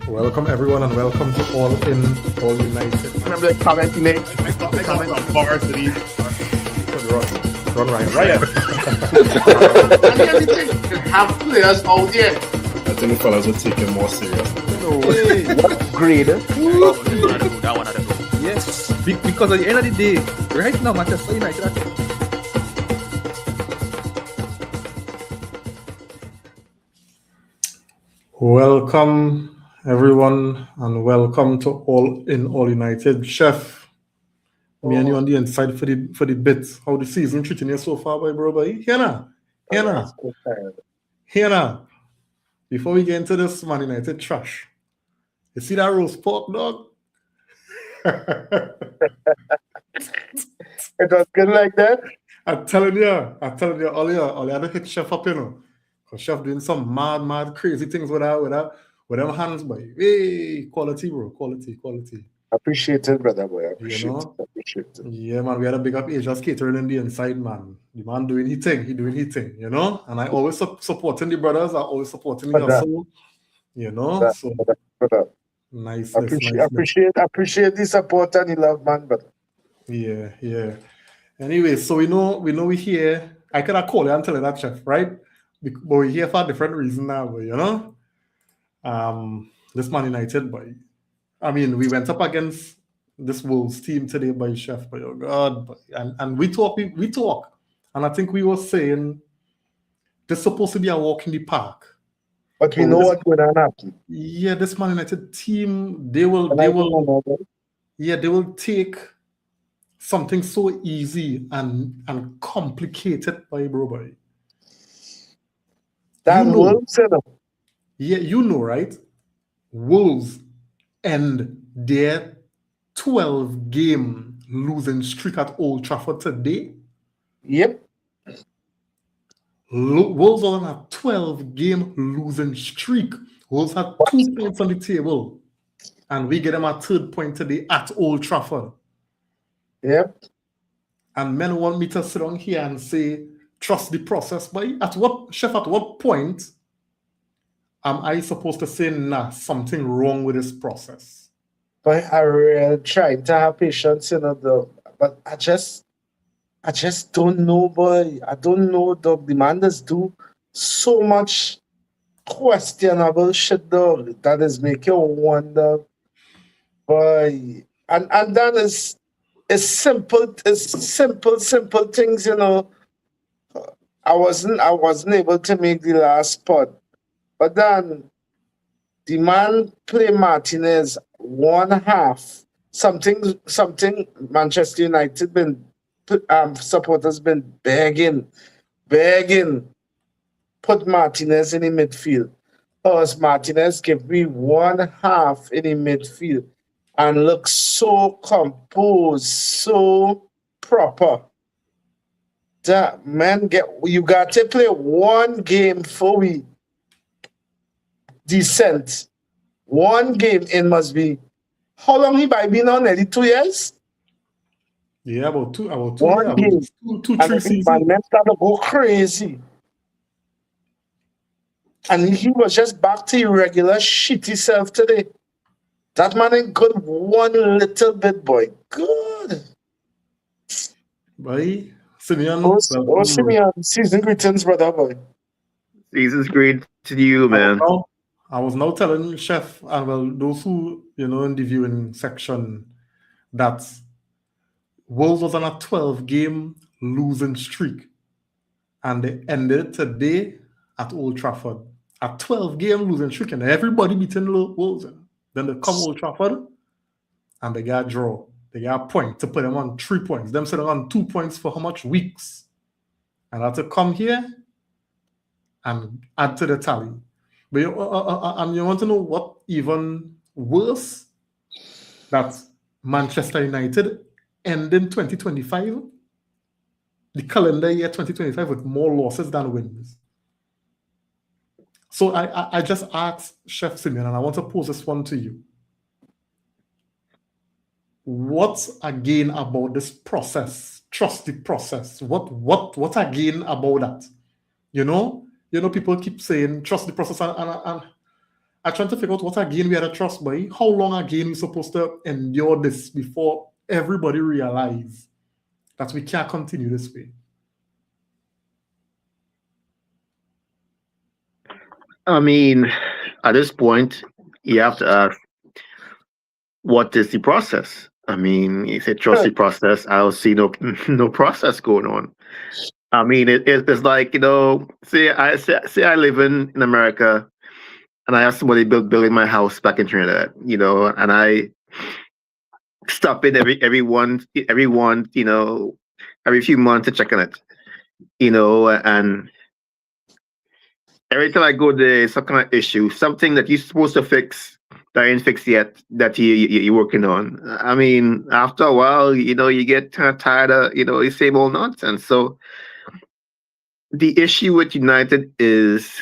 Welcome everyone and welcome to All In, All United. Remember the comment he made? I comment on varsity. Run Ryan. And everything can have players out there. I think the fellas will take it more serious. What grade? That one I don't know. Yes, because at the end of the day, right now, Manchester United are Welcome everyone and welcome to All In, All United. Chef, me and you on the inside for the bits. How the season treating you so far, boy? Here now. Before we get into this Man United trash, you see that roast pork, dog? It was good like that. I'm telling you, all you had to hit Chef up, you know. Because Chef doing some mad, crazy things with them hands, boy. Hey, quality, bro. Quality. Appreciate it, brother boy. You know? Appreciate it. Yeah, man, we had a big up Asia's catering in the inside, man. The man doing his thing, you know? And I always supporting the brothers, I always supporting the hustle, you know? So, nice. Appreciate the support and the love, man, brother. Yeah. Anyway, so we know we here. I could have called you and tell you that, Chef, right? But we're here for a different reason now, but you know? This Man United, boy. I mean, we went up against this Wolves team today by Chef, but oh God, boy. And we talk, and I think we were saying this supposed to be a walk in the park. But we know what's going to happen. Yeah, this Man United team, they will take something so easy and complicate it by bro boy. That Wolves, yeah, you know, right? Wolves end their 12-game losing streak at Old Trafford today. Yep. Wolves are on a 12-game losing streak. Wolves had 2 points on the table, and we get them a 3rd point today at Old Trafford. Yep. And men want me to sit down here and say, trust the process, but at what point am I supposed to say, nah, something wrong with this process? But I really tried to have patience, you know, but I just don't know, boy. I don't know. The demanders do so much questionable shit, though, that is making you wonder, boy. And that is simple things, you know. I wasn't able to make the last spot, but then the man play Martinez 1/2. Something Manchester United supporters been begging, put Martinez in the midfield. Because Martinez give me 1/2 in the midfield and look so composed, so proper. That man, you got to play one game for we decent. One game in must be. How long he by been on? Nearly 2 years? Yeah, about two One game. Two, 3 seasons. Man started to go crazy. And he was just back to your regular shitty self today. That man ain't good one little bit, boy. Good. Boy, Simeon. Simeon, season greetings, brother, boy. season's great to you, man. I was now telling Chef and well those who in the viewing section that Wolves was on a 12-game losing streak, and they ended today at Old Trafford. A 12-game losing streak, and everybody beating Wolves. Then they come Old Trafford, and they got a draw. They got a point to put them on 3 points. Them sitting on 2 points for how much weeks? And I had to come here and add to the tally. But you want to know what even worse? That Manchester United ending 2025, the calendar year 2025, with more losses than wins. So I just asked Chef Simeon, and I want to pose this one to you. What's again about this process? Trust the process. What again about that? People keep saying trust the process, and I trying to figure out what again we had to trust by. How long again we supposed to endure this before everybody realize that we can't continue this way? I mean, at this point, you have to ask, what is the process? I mean, if it trust the process, I don't see no process going on. I mean, it's like, say I live in America, and I have somebody building my house back in Trinidad, and I stop in every few months to check on it, and every time I go there, some kind of issue, something that you're supposed to fix that ain't fixed yet, that you're working on. I mean, after a while, you get kind of tired of, the same old nonsense. So the issue with United is,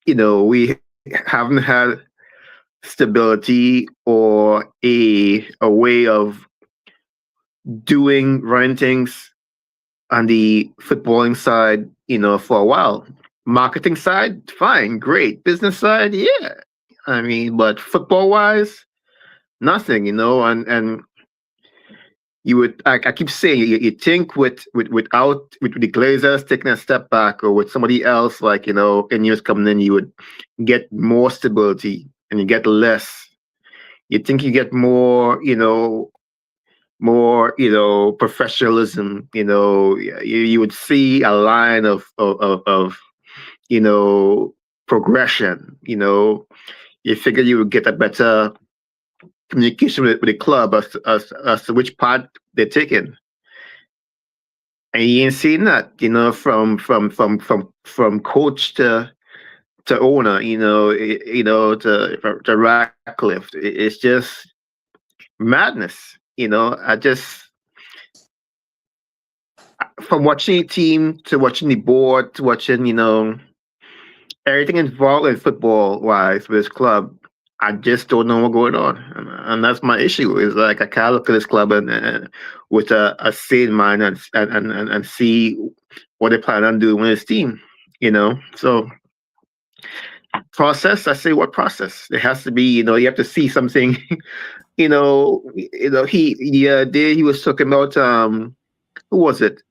we haven't had stability or a way of running things on the footballing side, for a while. Marketing side, fine, great. Business side, yeah. I mean, but football wise, nothing, and you would, I keep saying, you think with the Glazers taking a step back, or with somebody else, like, in years coming in, you would get more stability, and you get less. You think you get more, professionalism, you would see a line of progression, you figure you would get a better communication with the club as to which part they're taking. And you ain't seen that, from coach to owner, to Ratcliffe. It's just madness, from watching the team to watching the board to watching, everything involved in football wise with this club, I just don't know what's going on, and that's my issue. Is like I can't look at this club and with a sane mind and see what they plan on doing with his team. So process. I say, what process? It has to be. You have to see something. He he was talking about who was it?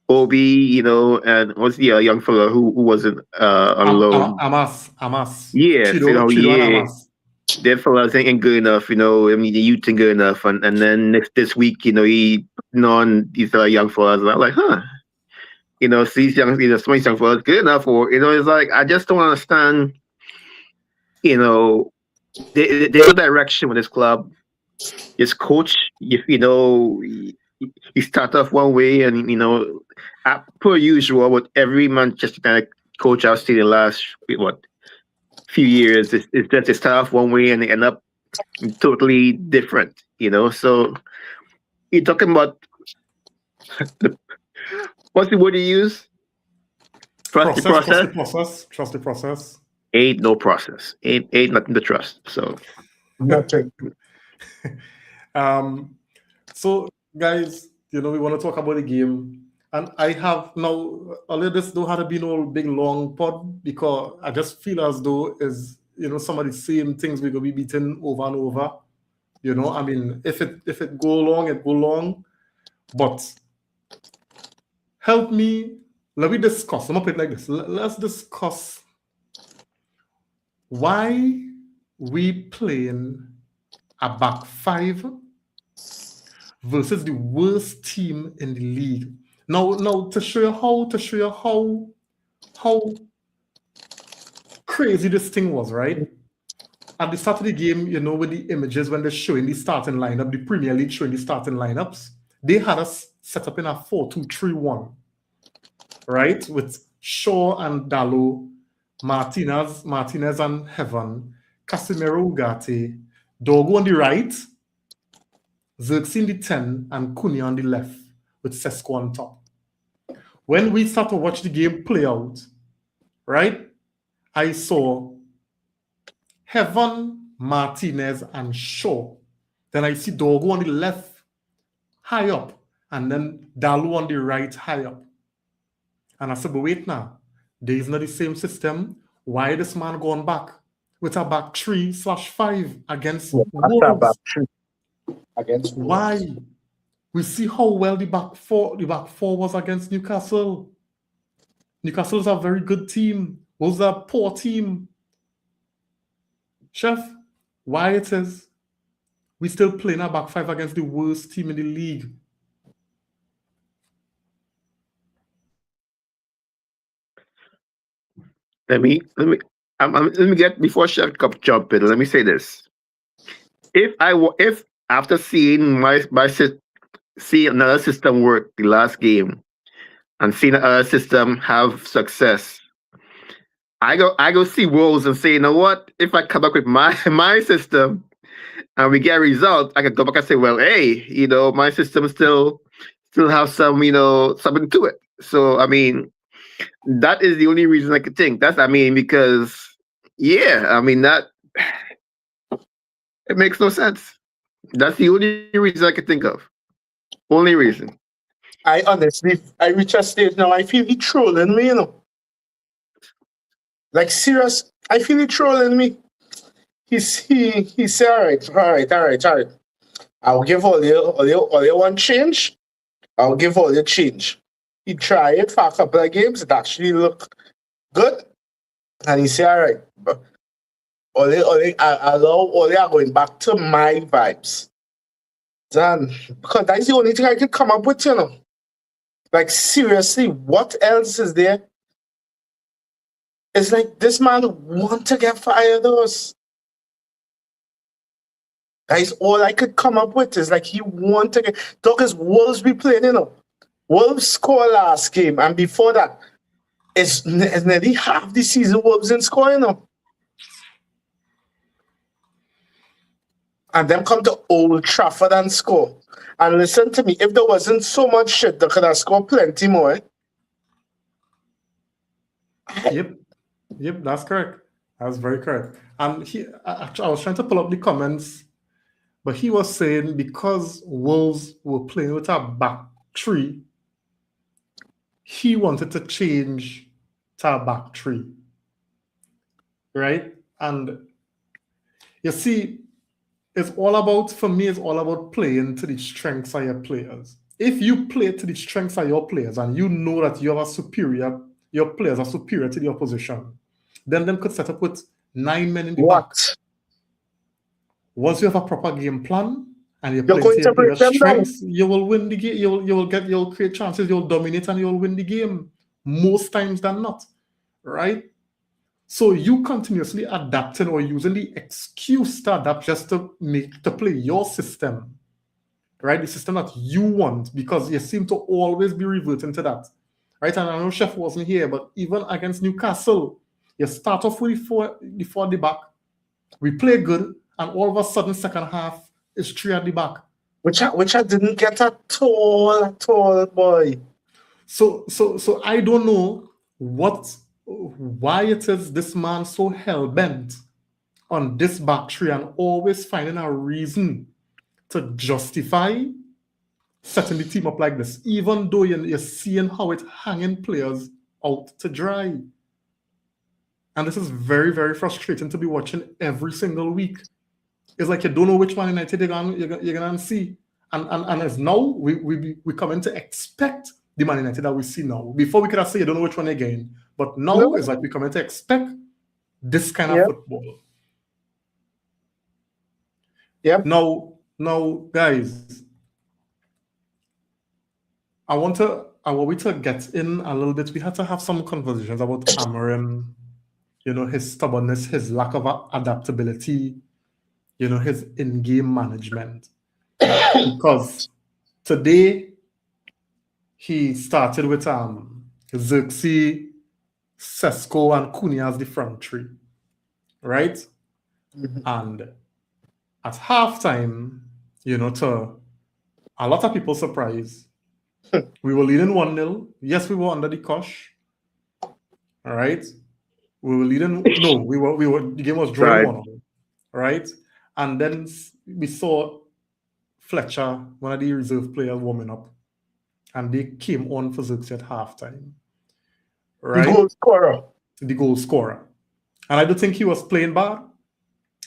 Obi, and was a young fellow who wasn't on loan. Amas. Yes, Chido and yeah. Amas. That fellas ain't good enough, I mean, the youth ain't good enough, and then this week, he on these young fellas, and I'm like, so these young, some of these young fellas good enough, or it's like I just don't understand, the direction with this club. His coach, you start off one way, and per usual with every Manchester United coach I've seen in the last few years, it's just they start off one way and they end up totally different. So you're talking about what's the word you use? Trust the process. Trust the process. Ain't no process. Ain't nothing to trust. So Nothing. So guys, we want to talk about the game, and I have now earlier this don't have to be no big long pod, because I just feel as though is some of the same things we're gonna be beaten over and over. I mean, if it go long, it go long, but help me. Let me discuss. I'm gonna put it like this. Let's discuss why we playing a back five versus the worst team in the league. Now to show you how crazy this thing was, right? At the start of the game, with the images when they're showing the starting lineup, the Premier League showing the starting lineups, they had us set up in a 4-2-3-1, right? With Shaw and Dallo, Martinez and Heaven, Casemiro, Ugarte, Dogo on the right, Xerxes the 10, and Cunha on the left, with Sesko on top. When we start to watch the game play out, right, I saw Heaven, Martinez, and Shaw. Then I see Dogo on the left, high up, and then Dallo on the right, high up. And I said, but wait now, there is not the same system. Why this man going back? with a back 3/5 against After Wolves. back three against Wolves. Why? We see how well the back four was against Newcastle. Newcastle is a very good team. Wolves are a poor team. Chef, why it is we still playing a back 5 against the worst team in the league? Let me get before Chef Cup jump in. Let me say this: if after seeing see another system work the last game and seeing another system have success, I go see Wolves and say, you know what? If I come back with my system and we get a result, I can go back and say, well, hey, my system still have some, something to it. So I mean, that is the only reason I could think. Because that it makes no sense. That's the only reason I could think of. Only reason. I reach a stage now, I feel he trolling me, Like serious, I feel he trolling me. He say, all right. I'll give all you one change. I'll give all your change. He tried it for a couple of games. It actually looked good. And he said, all right, all are going back to my vibes. Then, because that's the only thing I could come up with, Like, seriously, what else is there? It's like this man want to get fired, those. That's all I could come up with. Is like he want to get. Because Wolves be playing, Wolves score last game, and before that, it's nearly half the season Wolves didn't score, And them come to Old Trafford and score. And listen to me, if there wasn't so much shit, they could have scored plenty more. Yep, that's correct. That's very correct. And I was trying to pull up the comments, but he was saying because Wolves were playing with a back 3, he wanted to change to a back 3. Right? And you see, for me, it's all about playing to the strengths of your players. If you play to the strengths of your players and you know that your players are superior to the opposition, then them could set up with 9 men in the back. Once you have a proper game plan and you play to your strengths, you will win the game. You'll create chances, you'll dominate, and you'll win the game most times than not, right? So you continuously adapting or using the excuse to adapt just to play your system, right? The system that you want, because you seem to always be reverting to that, right? And I know Chef wasn't here, but even against Newcastle, you start off with the 4 at the back. We play good, and all of a sudden, second half is 3 at the back. Which I didn't get at all, boy. So I don't know why it is this man so hell-bent on this back 3 and always finding a reason to justify setting the team up like this, even though you're seeing how it's hanging players out to dry. And this is very, very frustrating to be watching every single week. It's like you don't know which Man United you're gonna see. And as now we come in to expect the Man United that we see now. Before we could have said you don't know which one again. But now it's like we come in to expect this kind of football. Yeah. Now, guys, I want we to get in a little bit. We had to have some conversations about Amarim, his stubbornness, his lack of adaptability, his in-game management. Because today he started with Xerxes, Sesko, and Cunha as the front 3, right? Mm-hmm. And at halftime, to a lot of people's surprise, we were leading 1-0. Yes, we were under the cosh. All right. We were leading. No, we were. The game was drawing 1-1. Right. And then we saw Fletcher, one of the reserve players, warming up, and they came on for Xerxes at halftime. Right. The goal scorer. The goal scorer. And I don't think he was playing bad.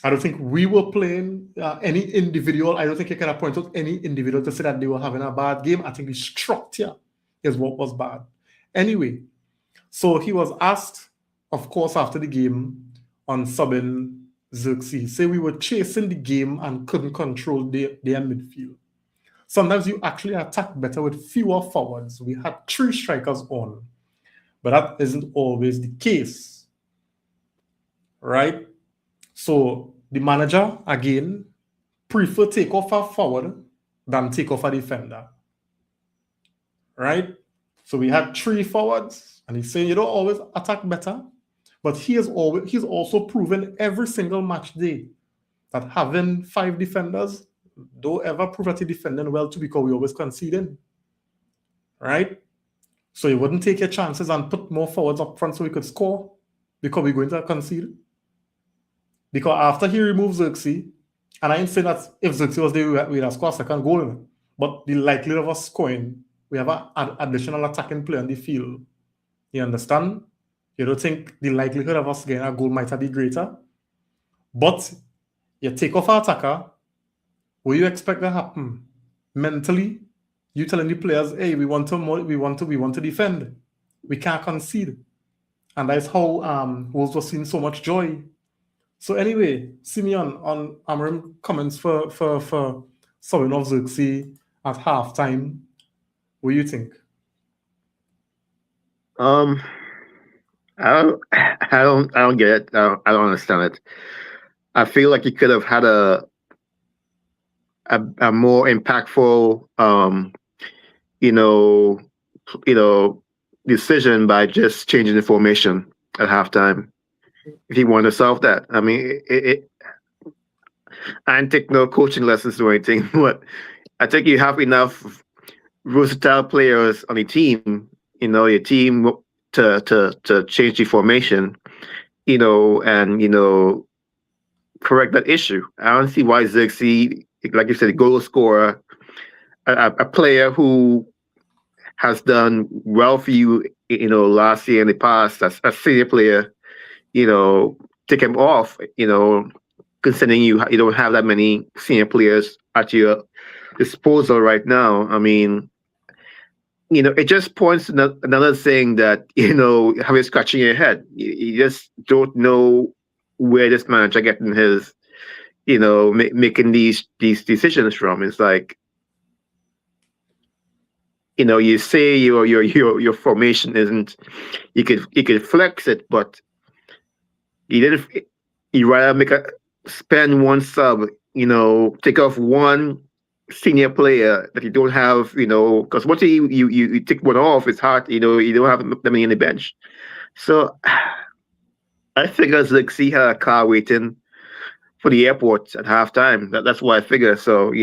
I don't think we were playing any individual. I don't think you can point out any individual to say that they were having a bad game. I think the structure is what was bad. Anyway, so he was asked, of course, after the game on subbing Xerxes. He said we were chasing the game and couldn't control their midfield. Sometimes you actually attack better with fewer forwards. We had 3 strikers on, but that isn't always the case, right? So the manager, again, prefer take off a forward than take off a defender, right? So we had 3 forwards, and he's saying you don't always attack better, but he's also proven every single match day that having 5 defenders don't ever prove that you're defending well too, because we always conceding, right? So you wouldn't take your chances and put more forwards up front so we could score because we're going to concede. Because after he removes Xerxes, and I ain't saying that if Xerxes was there, we'd have scored a second goal, but the likelihood of us scoring, we have an additional attacking player on the field. You understand? You don't think the likelihood of us getting a goal might have been greater? But you take off our attacker, what do you expect to happen? Mentally, you telling the players, hey, we want to defend. We can't concede. And that's how Wolves was seeing so much joy. So anyway, Simeon, on Amram comments for subbing off Xerxes at halftime, what do you think? I don't get it. I don't understand it. I feel like he could have had a more impactful, decision by just changing the formation at halftime. If he wanted to solve that, I mean, I didn't take no coaching lessons or anything, but I think you have enough versatile players on the team. Your team to change the formation, and correct that issue. I don't see why Xerxes, like you said, a goal scorer, a player who has done well for you, last year in the past, as a senior player, take him off, considering you don't have that many senior players at your disposal right now. I mean, it just points to another thing that, have you scratching your head. You just don't know where this manager getting his, making these decisions from. It's like, you say your formation isn't, you could flex it, but you rather spend one sub, take off one senior player that you don't have, because once you take one off, it's hard, you don't have that many on the bench. So I figure Xerxes had a car waiting for the airport at halftime. That's what I figure. So,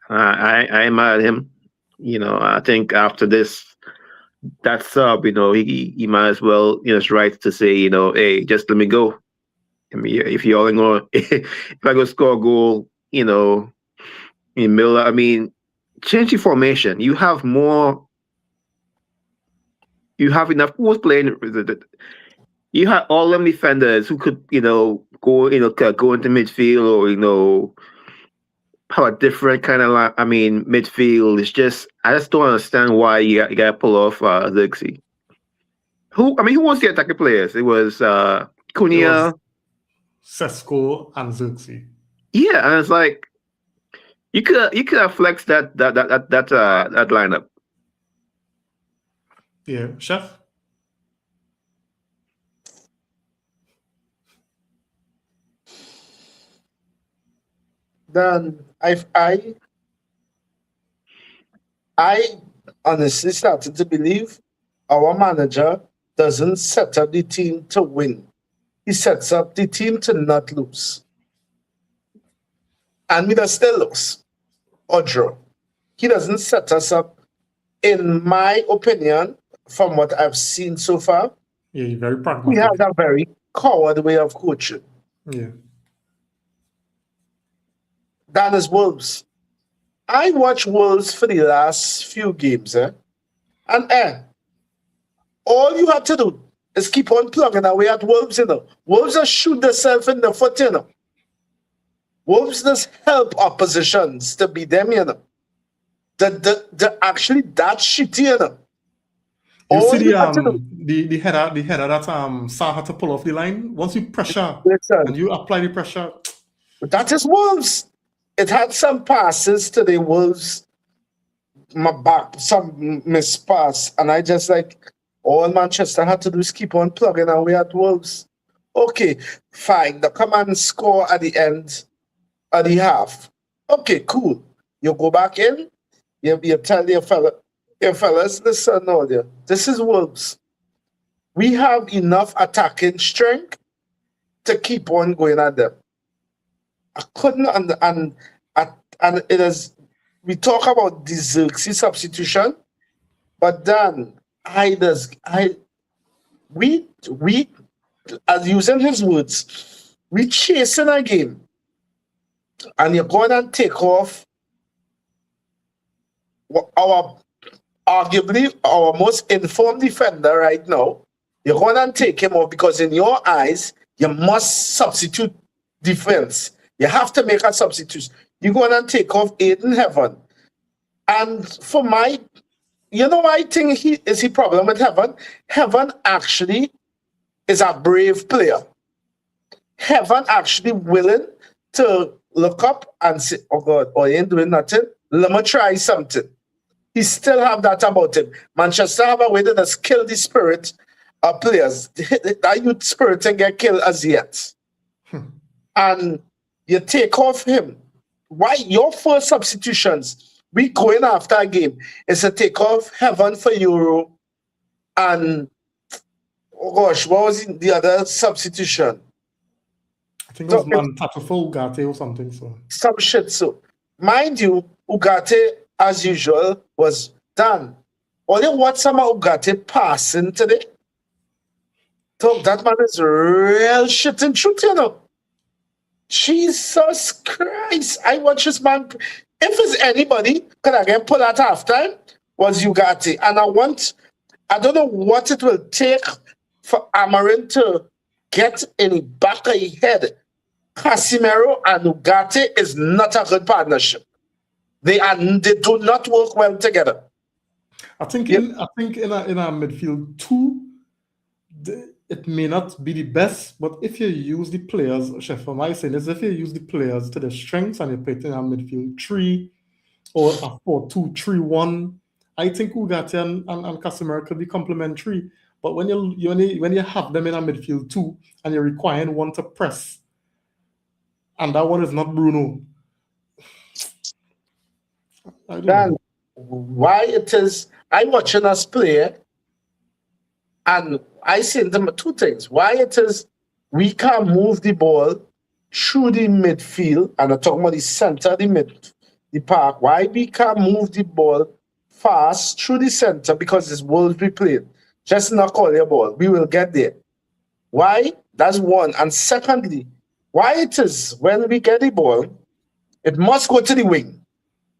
I am mad at him. I think after that sub, he might as well, it's right to say, hey, just let me go. I mean, if you all know, if I go score a goal, in Miller, I mean, change the formation. You have enough. Who was playing? You had all them defenders who could, go into midfield or, have a different kind of midfield. It's just, I just don't understand why you got to pull off Xerxes. Who was the attacking players? It was Cunha, Sesko, and Xerxes. Yeah, and it's like you could have flexed that lineup. Yeah, Chef. Then I honestly started to believe our manager doesn't set up the team to win. He sets up the team to not lose. And we just still lose or draw. He doesn't set us up, in my opinion, from what I've seen so far. Yeah, very pragmatic. We have a very coward way of coaching. Yeah. That is Wolves. I watched Wolves for the last few games, and all you have to do is keep on plugging away at Wolves, Wolves just shoot themselves in the foot, Wolves just help oppositions to beat them, you know. The actually that shitty, you know. You All see you have to do, the header that Sa had to pull off the line. Once you pressure listen, and you apply the pressure, that is Wolves. It had some passes to the Wolves, my back, some missed pass, and I just like all Manchester had to do is keep on plugging away at Wolves. Okay, fine. They come and score at the end of the half. Okay, cool. You go back in, you tell your fellas, listen now there. This is Wolves. We have enough attacking strength to keep on going at them. I couldn't and it is we talk about the Xerxes substitution, but then we as using his words, we chasing a game and you're going and take off our arguably our most informed defender right now. You're going and take him off because in your eyes, you must substitute defense. You have to make a substitute. You're going to take off Aiden Heaven. And for my, you know, I think he problem with Heaven. Heaven actually is a brave player. Heaven actually willing to look up and say, oh God, oh, he ain't doing nothing. Let me try something. He still have that about him. Manchester have a way to just kill the spirit of players. That youth spirit and get killed as yet. And you take off him. Why your first substitutions, we going after a game, is to take off Heaven for Euro and oh gosh, what was the other substitution? I think it was Tata for Ugarte or something. So some shit. So mind you, Ugarte, as usual, was done. Only what some of Ugarte passing today. So that man is real shit and truth, you know. Jesus Christ. I watch this man. If it's anybody, can I get pulled at halftime, was Ugarte. And I don't know what it will take for Amarin to get in the back of his head. Casemiro and Ugarte is not a good partnership. They do not work well together. I think in a midfield two, it may not be the best, but if you use the players, Chef, for my saying is if you use the players to their strengths and you put in a midfield 3 or a 4-2-3-1, I think Ugarte and Casemiro could be complementary. But when you have them in a midfield 2 and you're requiring one to press, and that one is not Bruno. Dan, why it is I'm watching us play, and I see them two things. Why it is we can't move the ball through the midfield, and I'm talking about the center of the park. Why we can't move the ball fast through the center because it's Wolves we playing. Just knock all your ball. We will get there. Why? That's one. And secondly, why it is when we get the ball, it must go to the wing.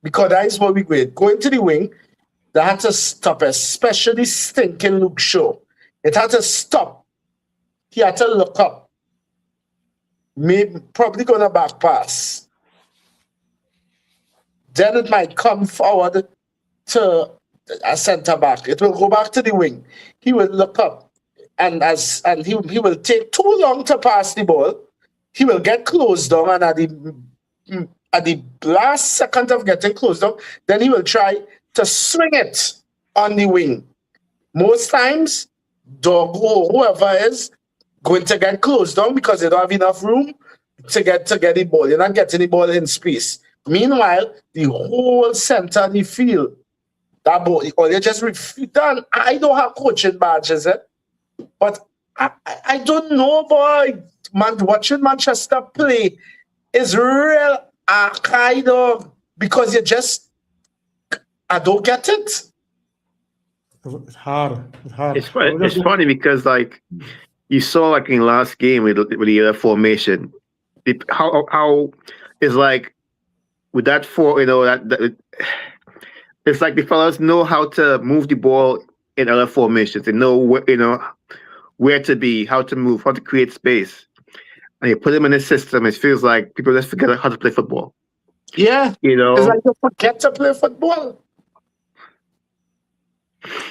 Because that is what we go. Going to the wing, they had to stop, especially stinking Luke Shaw. It had to stop. He had to look up. Maybe probably gonna back pass. Then it might come forward to a centre back. It will go back to the wing. He will look up, and he will take too long to pass the ball. He will get closed down, and at the last second of getting closed down, then he will try to swing it on the wing. Most times, Dog or whoever is going to get closed down because they don't have enough room to get the ball. You're not getting the ball in space. Meanwhile, the whole center of the field, that ball, or you just done. I don't have coaching badges, but I don't know, boy. Man, watching Manchester play is real kind of because I don't get it. It's hard. It's funny because like you saw like in last game with the other formation, how it's like with that four, you know, that it's like the fellas know how to move the ball in other formations. They know where to be, how to move, how to create space. and you put him in his system, it feels like people just forget how to play football. Yeah. You know, It's like you forget to play football.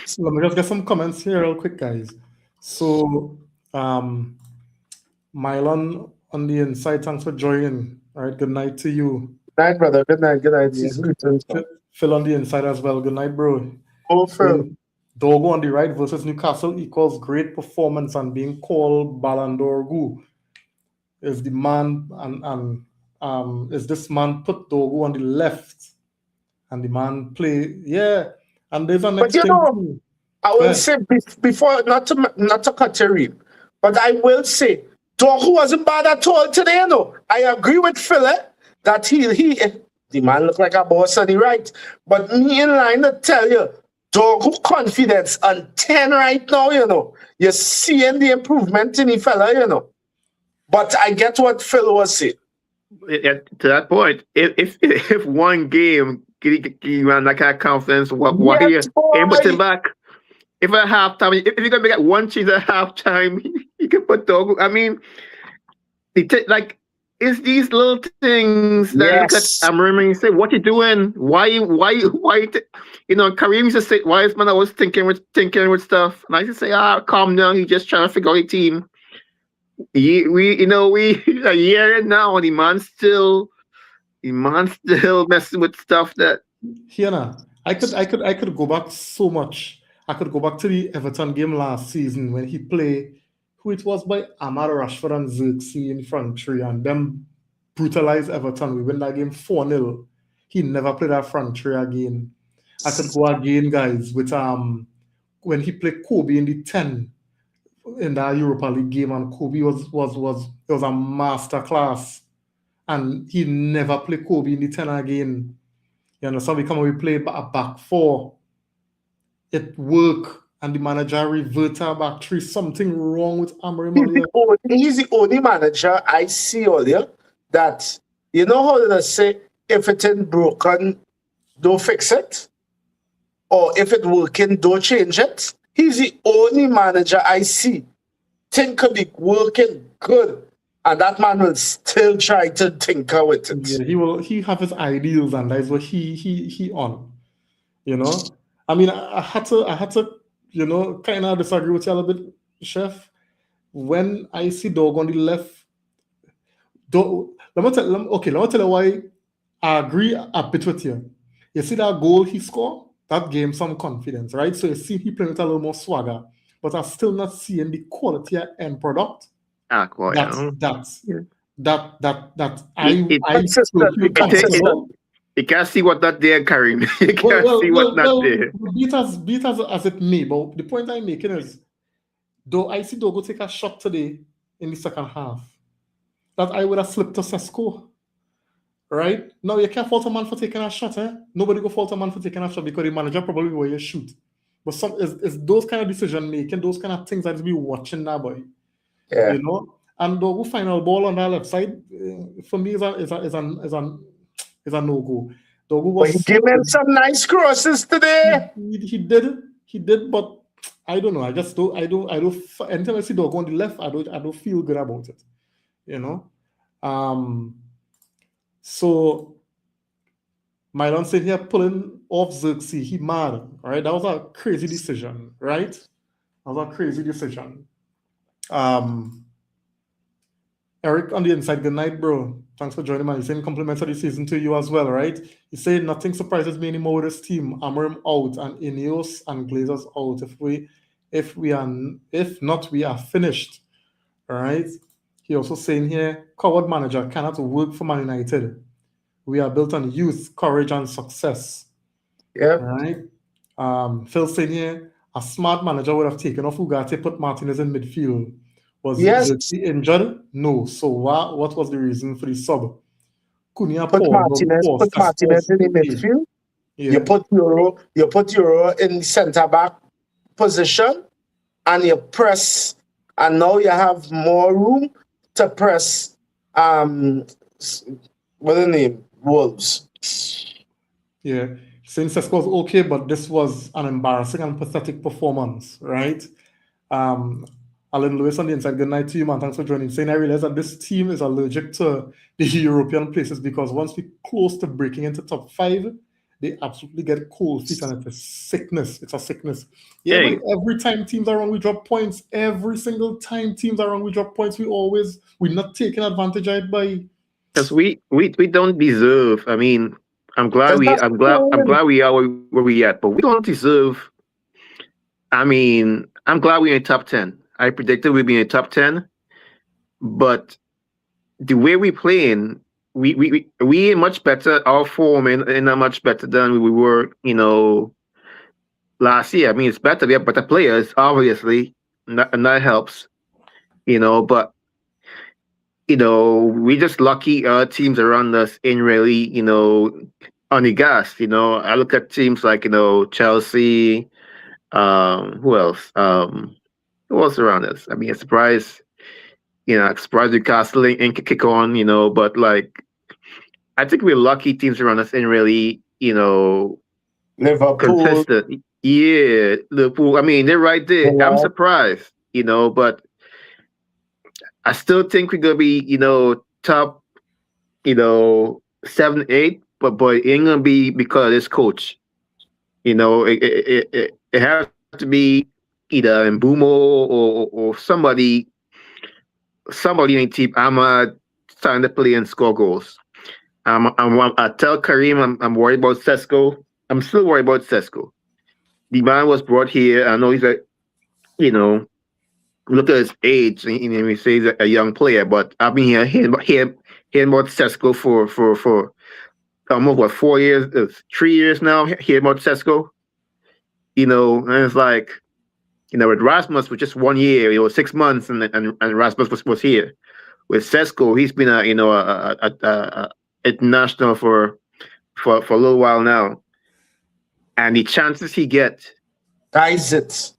So let me just get some comments here real quick, guys. So, Mylon on the inside, thanks for joining. All right, good night to you. Good night, brother. Good night. Good night. Yeah. Season greetings. Phil on the inside as well. Good night, bro. Oh, Phil. Dogo on the right versus Newcastle equals great performance and being called Ballon d'Or Gu. Is the man and is this man put Dogo on the left and the man play? Yeah, and there's a next But you thing know, too. I will say before not to cut you in, but I will say Dogu wasn't bad at all today. You know, I agree with Philip that he the man looked like a boss on the right, but me in line to tell you, Dogu confidence on 10 right now. You know, you're seeing the improvement in the fella. You know, but I get what Phil was saying. to that point, if one game give you that kind of confidence, why Yes, you put him boy. back? If at halftime, if you're gonna make it one change at halftime, you can put Dogu. I mean, it's these little things that look at Yes. Amorim and you say, "What you doing? Why? You know, Kareem used to say, "Why is man always thinking with stuff?" And I used to say, calm down. He's just trying to figure out the team." We a year in now, and the man's still messing with stuff that. Here, I could go back so much. I could go back to the Everton game last season when he played who it was by Ahmad Rashford and Xerxes in front three and them brutalized Everton. We win that game 4-0. He never played that front three again. I could go again, guys, with when he played Kobe in the 10 in that Europa League game, and Kobe was a master class. And he never played Kobe in the 10 again. You understand? We play a back four. It worked, and the manager reverted back three. Something wrong with Amorim. He's the only manager I see earlier that, you know how they say, if it ain't broken, don't fix it. Or if it's working, don't change it. He's the only manager I see. Thing could be working good. And that man will still try to tinker with it. Yeah, he have his ideals, and that's what he on. You know? I mean, I had to, you know, kind of disagree with you a little bit, Chef. When I see Dog on the left, let me tell you why I agree a bit with you. You see that goal he scored? That gave him some confidence, right? So you see he playing with a little more swagger, but I'm still not seeing the quality of end product. You can't see what that there, Karim. You can't see what not there. Beat as it may, but the point I'm making is, though I see Dogo take a shot today in the second half, that I would have flipped to Sesko. Right? Now you can't fault a man for taking a shot, eh? Nobody go fault a man for taking a shot because the manager probably where you shoot. But it's those kind of decision making, those kind of things that be watching now, boy. Yeah. You know? And Dogo final ball on that left side, for me is a no-go. Dogo was he gave him some nice crosses today. He did, but I don't know. I don't anytime I see Dogo on the left, I don't feel good about it. You know? So Mylon said here pulling off Xerxes, he mad, right? That was a crazy decision, right? That was a crazy decision. Eric on the inside, good night, bro. Thanks for joining me. He's saying compliments of the season to you as well, right? He's saying nothing surprises me anymore with this team. Amorim out and Ineos and Glazers out. If not, we are finished. All right. He also saying here, coward manager cannot work for Man United. We are built on youth, courage, and success. Yeah. All right. Phil saying here, a smart manager would have taken off Ugarte, put Martinez in midfield. Was he injured? No. So what was the reason for the sub? Cunha put Martinez in the midfield. Yeah. You put Euro in the centre back position, and you press, and now you have more room to press. What's the name? Wolves. Yeah. Saying Sesko was okay, but this was an embarrassing and pathetic performance, right? Alan Lewis on the inside. Good night to you, man. Thanks for joining. Saying I realize that this team is allergic to the European places because once we close to breaking into top 5, they absolutely get cold feet and it's a sickness. It's a sickness. Yeah, Hey. but every time teams are wrong, we drop points. Every single time teams are wrong, we drop points. We're not taking advantage of it by. Because we don't deserve. I mean, I'm glad we are where we at, but we don't deserve. I mean, I'm glad we're in top 10. I predicted we'd be in top 10, but the way we playing, we ain't much better. Our form ain't not much better than we were, last year. I mean, it's better. We have better players, obviously, and that helps, but we just lucky teams around us ain't really, on the gas. I look at teams like, Chelsea, who else? Who else around us? I mean, I'm surprised, surprised Newcastle ain't kick on, but like, I think we're lucky teams around us ain't really, Liverpool. consistent. Yeah, Liverpool. I mean, they're right there. Yeah. I'm surprised, but I still think we're gonna be, top, 7, 8, but it ain't gonna be because of this coach. It has to be either in Mbumo or somebody in the team. I'm starting to play and score goals. I tell Kareem I'm worried about Sesko. I'm still worried about Sesko. The man was brought here. I know he's look at his age, and we say he's a young player, but I've been hearing about Sesko for almost 4 years, 3 years now. Hearing about Sesko, and it's like, with Rasmus for just 1 year, 6 months, and Rasmus was here. With Sesko, he's been a international for a little while now, and the chances he get. The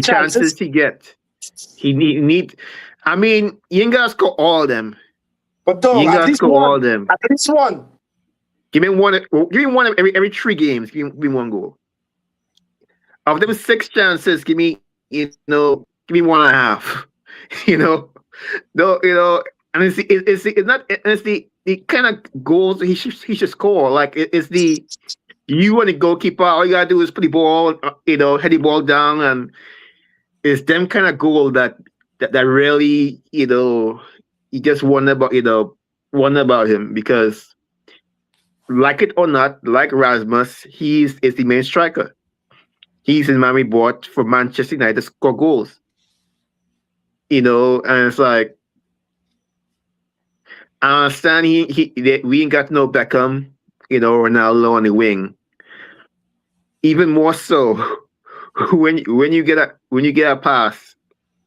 chances he get. He need. I mean, you ain't gotta score all of them. But dog, You ain't at gotta least score all one. of them. At least one. Give me one. Give me one every 3 games. Give me 1 goal. Of them 6 chances, give me 1.5. No, and it's not. It's the kind of goals he should score. Like it's the. You and the goalkeeper, all you gotta do is put the ball, head the ball down, and it's them kind of goal that really, you just wonder about him because, like it or not, like Rasmus, is the main striker. He's in Miami bought for Manchester United to score goals. And it's like, I understand we ain't got no Beckham, Ronaldo on the wing. Even more so, when you get a pass,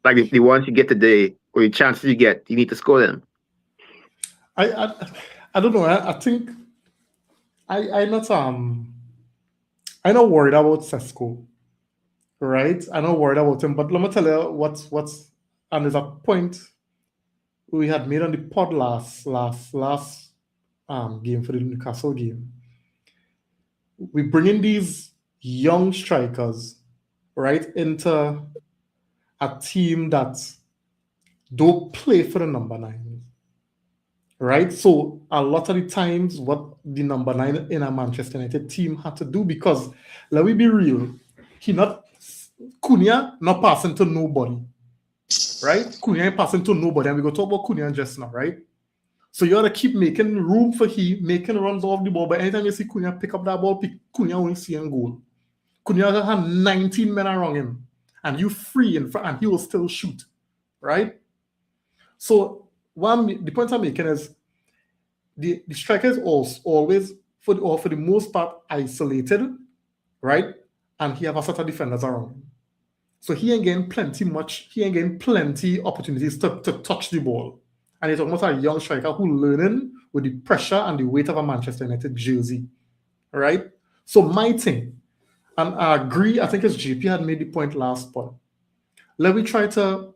like the ones you get today, or the chances you get, you need to score them. I don't know. I think I'm not worried about Sesko, right? I'm not worried about him. But let me tell you what's and there's a point we had made on the pod last game for the Newcastle game. We bring in these young strikers, right, into a team that don't play for the number 9, right? So a lot of the times, what the number 9 in a Manchester United team had to do, because let me be real, Cunha not passing to nobody, right? Cunha ain't passing to nobody, and we go talk about Cunha just now, right? So you gotta keep making room for him, making runs off the ball. But anytime you see Cunha pick up that ball, Cunha only see a goal. Cunha have 19 men around him, and you free in front, and he will still shoot, right? So the point I'm making is the striker is always for the most part isolated, right? And he have a set of defenders around him. So he ain't getting plenty opportunities to touch the ball. And it's almost a young striker who learning with the pressure and the weight of a Manchester United jersey, right? So my thing, and I agree, I think it's JP had made the point last part. Let me try to,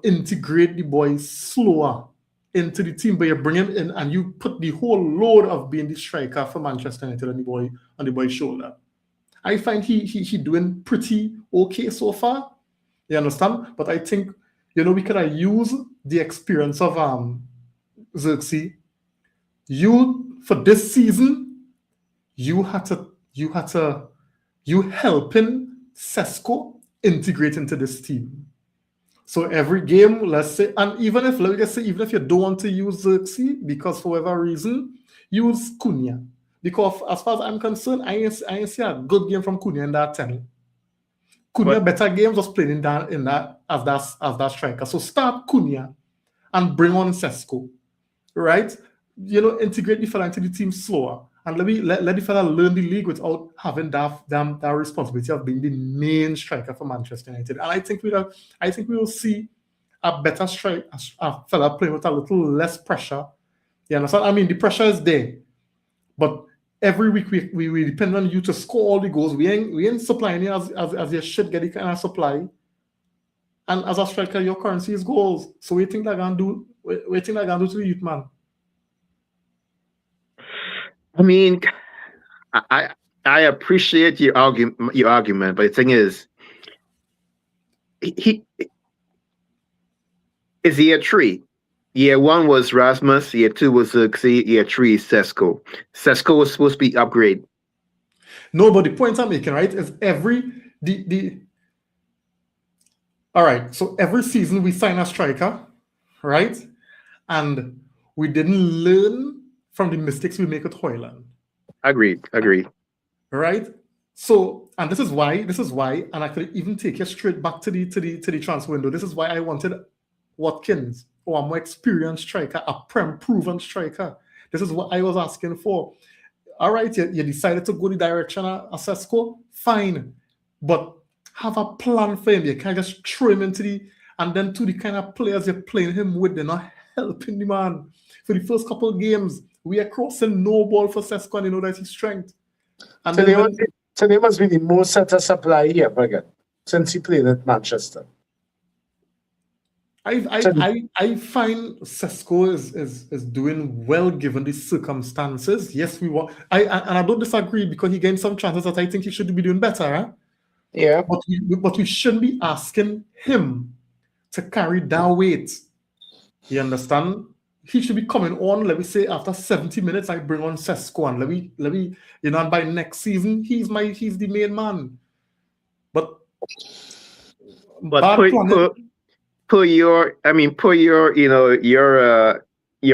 integrate the boys slower into the team, but you bring him in and you put the whole load of being the striker for Manchester United on the boy's shoulder. I find he doing pretty okay so far, You understand? But I think, we could have used the experience of Xerxes. You, for this season, you helping Sesko integrate into this team. So every game, let's say, and even if you don't want to use Xerxes because for whatever reason, use Cunha. Because as far as I'm concerned, I ain't see a good game from Cunha in that 10. Cunha better games was playing in that as that striker. So start Cunha and bring on Sesko, right? Integrate the fella into the team slower, and let the fella learn the league without having that responsibility of being the main striker for Manchester United. And I think we will see a better striker, a fella playing with a little less pressure. You understand? I mean, the pressure is there, but every week we depend on you to score all the goals. We ain't supplying you as you should get the kind of supply. And as a striker, your currency is goals. So we think they're gonna do to the youth man. I mean, I appreciate your argument, but the thing is, he is year 3. Year 1 was Rasmus, year 2 was Xerxes, year 3 is Sesko. Sesko was supposed to be upgrade. No, but the point I'm making, right, is all right, so every season we sign a striker, right? And we didn't learn from the mistakes we make at Hoyland. Agreed. Right? So, and this is why, and I could even take you straight back to the transfer window. This is why I wanted Watkins, or a more experienced striker, a proven striker. This is what I was asking for. All right, you decided to go the direction of Sesko, fine. But have a plan for him. You can't just throw him into and then to the kind of players you're playing him with, they're not helping the man. For the first couple of games, we are crossing no ball for Sesko, and that's his strength. And so they must be the most set of supply here, again, since he played at Manchester. I find Sesko is doing well given the circumstances. Yes, and I don't disagree because he gained some chances that I think he should be doing better. Huh? Yeah. But we shouldn't be asking him to carry that weight. You understand? He should be coming on, let me say, after 70 minutes, I bring on Sesko, and let me, and by next season, he's the main man. But per your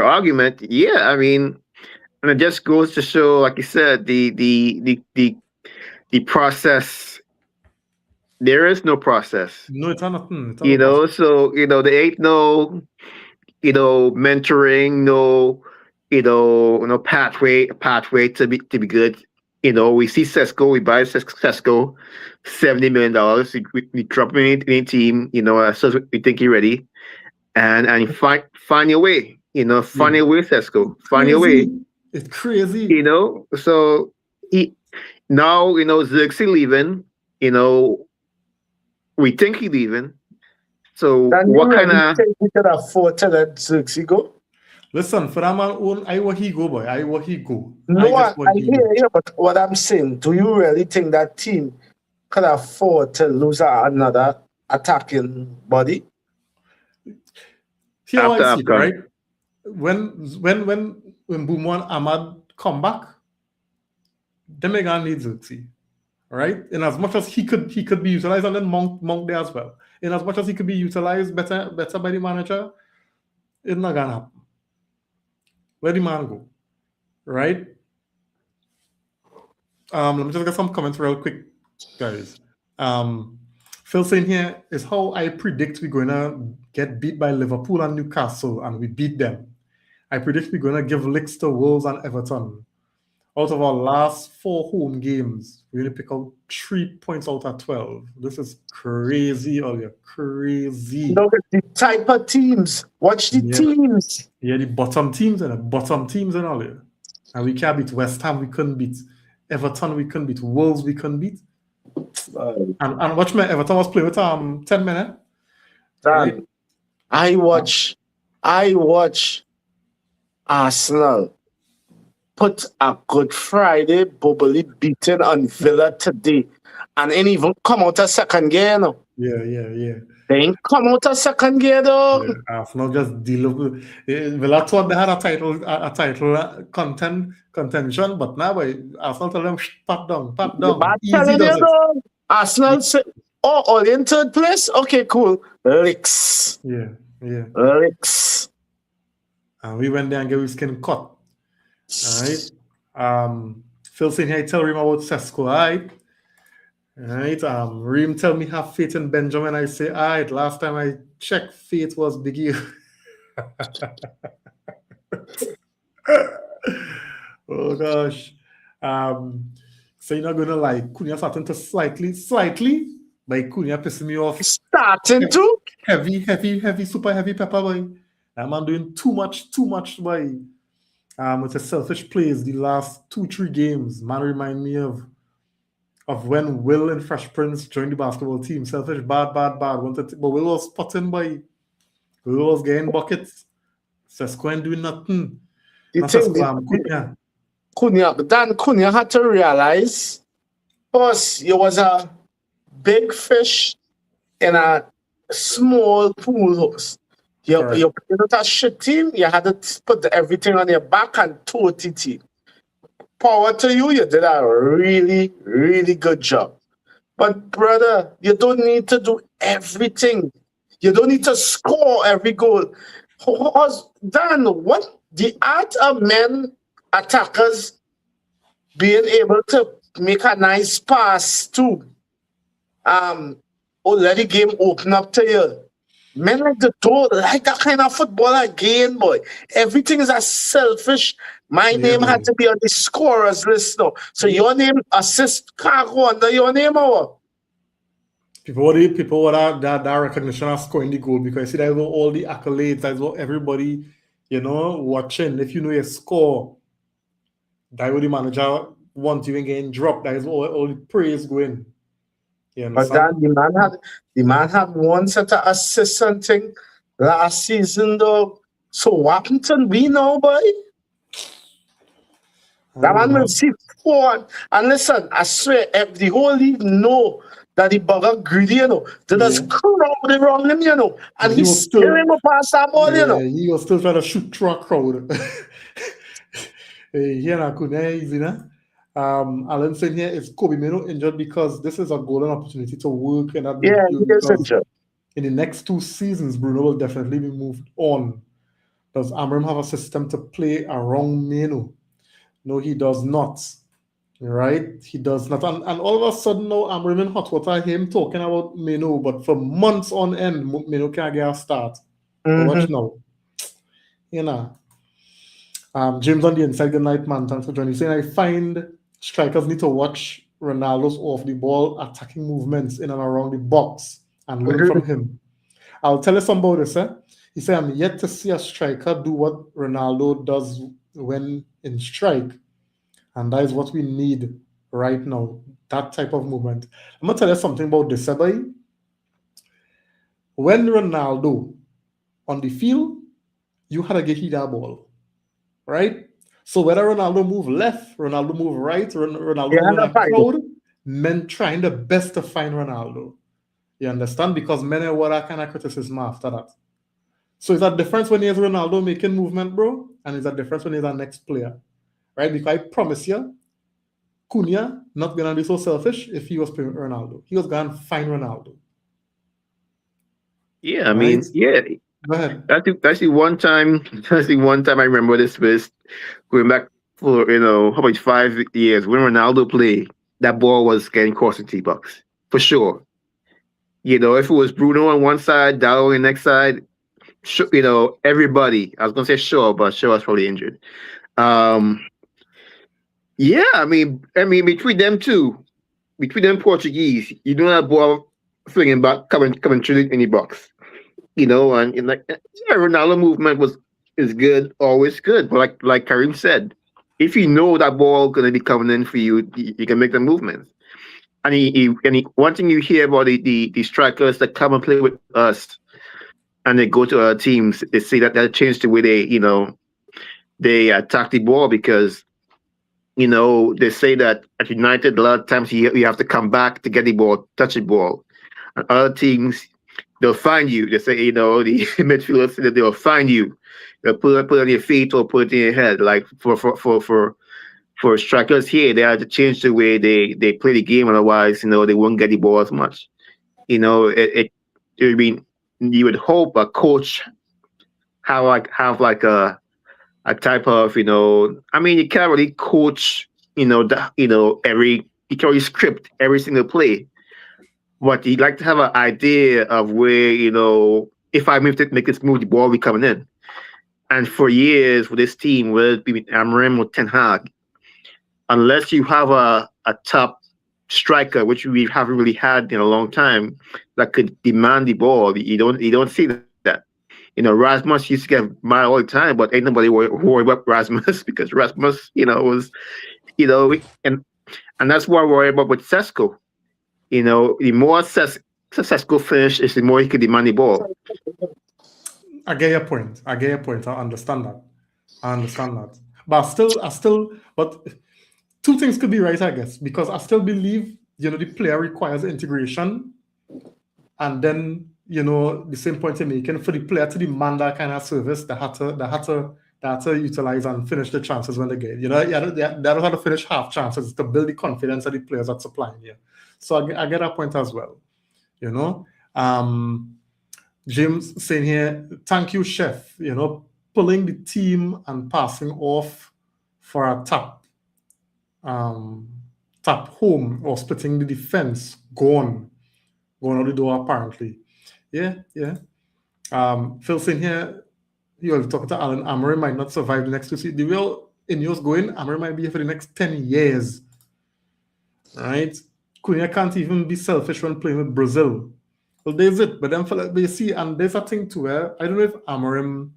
argument, yeah, I mean, and it just goes to show, like you said, the process. There is no process. No, it's not nothing. So there ain't no, mentoring, no pathway to be good. We see Sesko, we buy Sesko, $70 million. We drop him in a team, as soon as we think he's ready, and find your way, find your way, Sesko, find your way. It's crazy, So now, Xerxes leaving, we think he's leaving. So what kind of? We could afford to let Xerxes go. Listen, for that man own, I want he go, boy. I want he go. No, I hear you, but what I'm saying, do you really think that team could afford to lose another attacking body? Here I see, right? When Boumou and Ahmad come back, them are gonna need Xerxes, right? In as much as he could be utilized, and then Monk there as well. In as much as he could be utilized better by the manager, it's not gonna happen. Where the man go, right? Let me just get some comments real quick, guys. Phil saying here is how I predict we're gonna get beat by Liverpool and Newcastle, and we beat them. I predict we're gonna give licks to Wolves and Everton. Out of our last 4 home games, we only pick out 3 points out of 12. This is crazy, Ollie. Crazy. Look at the type of teams. Watch the teams. Yeah, the bottom teams and all here. And we can't beat West Ham, we couldn't beat Everton, we couldn't beat Wolves, we couldn't beat. And watch me, Everton was playing with 10 minutes. Right? I watch Arsenal put a Good Friday bubbly beating on Villa today, and ain't even come out a second gear, Yeah. They ain't come out of second gear though. Yeah, Arsenal just deal with Villa thought they had a title contention, but now Arsenal tell them pat But down. Easy telling does you it. though, Arsenal say, oh, all in third place? Okay, cool. Licks. Yeah. Licks. And we went there and get our skin cut. Alright. Phil saying here tell Reem about Sesko, alright. Alright. Reem tell me have faith in Benjamin. I say, alright, last time I checked, faith was biggie. Oh gosh. So you're not gonna lie, Cunha starting to slightly, like Cunha pissing me off. Starting to? Heavy, super heavy pepper boy. That man doing too much boy. With the selfish plays the last 2-3 games. Man remind me of when Will and Fresh Prince joined the basketball team. Selfish, bad. But Will was spotting boy. Will was getting buckets. Sesko ain't doing nothing. The thing, Cunha, but then Cunha had to realize, boss, you was a big fish in a small pool house. You played with a shit team, you had to put everything on your back and tote it team. Power to you, you did a really, really good job. But brother, you don't need to do everything. You don't need to score every goal. Dan, what the art of men attackers being able to make a nice pass to let the game open up to you. Men like the door, like that kind of football again, boy. Everything is as selfish. My name had to be on the scorers list now. So your name, assist, can't go under your name, or People want that recognition of scoring the goal because see that all the accolades, that's what everybody, watching. If you know your score, that what the manager wants you and getting dropped. That is all the praise going. You understand? But the man had one set of assists and thing last season though. So Wappington, we know, boy. That man will see forward. And listen, I swear, if the whole league know that the bugger greedy, they just crowd around him, and he's still him past that ball, He was still trying to shoot through a crowd. Easy, nah? Alan saying here is Kobe Mino injured because this is a golden opportunity to work in that midfield. He is injured. In the next 2 seasons, Bruno will definitely be moved on. Does Amram have a system to play around Mino? No, he does not. Right? He does not. And all of a sudden now, Amram in hot water, him talking about Mino, but for months on end, Mino can't get a start. Watch now. James on the inside, good night, man. Thanks for joining. Saying I find strikers need to watch Ronaldo's off the ball attacking movements in and around the box and learn from him. I'll tell you something about this. He said, I'm yet to see a striker do what Ronaldo does when in strike. And that is what we need right now, that type of movement. I'm going to tell you something about this, boy. When Ronaldo on the field, you had to get that ball, right? So whether Ronaldo move left, Ronaldo move right, Ronaldo move in a crowd, men trying the best to find Ronaldo. You understand? Because men are what kind of criticism after that. So it's a difference when there's Ronaldo making movement, bro, and it's a difference when there's a next player. Right? Because I promise you, Cunha not gonna be so selfish if he was playing Ronaldo. He was gonna find Ronaldo. Yeah, I mean, Go ahead. That's the one time. That's the one time I remember this was going back for how about 5 years when Ronaldo played. That ball was getting crossed in T-box for sure. If it was Bruno on one side, Dallo on the next side, everybody. I was gonna say Shaw, but Shaw was probably injured. Yeah, I mean, between them two, between them Portuguese, you don't have ball flinging back, coming through in the box, and Ronaldo movement is good, always good. But like Karim said, if you know that ball gonna be coming in for you, you can make the movements. And one thing you hear about the strikers that come and play with us, and they go to our teams, they say that changed the way they attack the ball because. They say that at United, a lot of times you have to come back to get the ball, touch the ball. and other teams, they'll find you. They say, the midfielders that they'll find you. They'll put it on your feet or put it in your head. Like for strikers here, they have to change the way they play the game. Otherwise, they won't get the ball as much. I mean, you would hope a coach have like a type of I mean, you can't really coach you can't really script every single play, but you like to have an idea of where if I make this move, the ball will be coming in. And for years with this team, whether it be Amorim or Ten Hag, unless you have a top striker, which we haven't really had in a long time, that could demand the ball, you don't see that. Rasmus used to get mad all the time, but ain't nobody worry about Rasmus because Rasmus, was, and that's what I worry about with Sesko. The more Sesko finish is, the more he could demand the ball. I get your point. I understand that. But but two things could be right, I guess, because I still believe, the player requires integration. And then, the same point you're making, for the player to demand that kind of service, they had to utilize and finish the chances when they get. They don't have to finish half chances to build the confidence of the players that's supplying you. So I get that point as well. James saying here, thank you, chef. Pulling the team and passing off for a tap home or splitting the defense. Going out the door apparently. Yeah. Phil saying here, you're talking to Alan, Amorim might not survive the next 2 seasons. The real Ineos going, Amorim might be here for the next 10 years. Right? Cunha can't even be selfish when playing with Brazil. Well, there's it. But you see, and there's a thing too where I don't know if Amorim,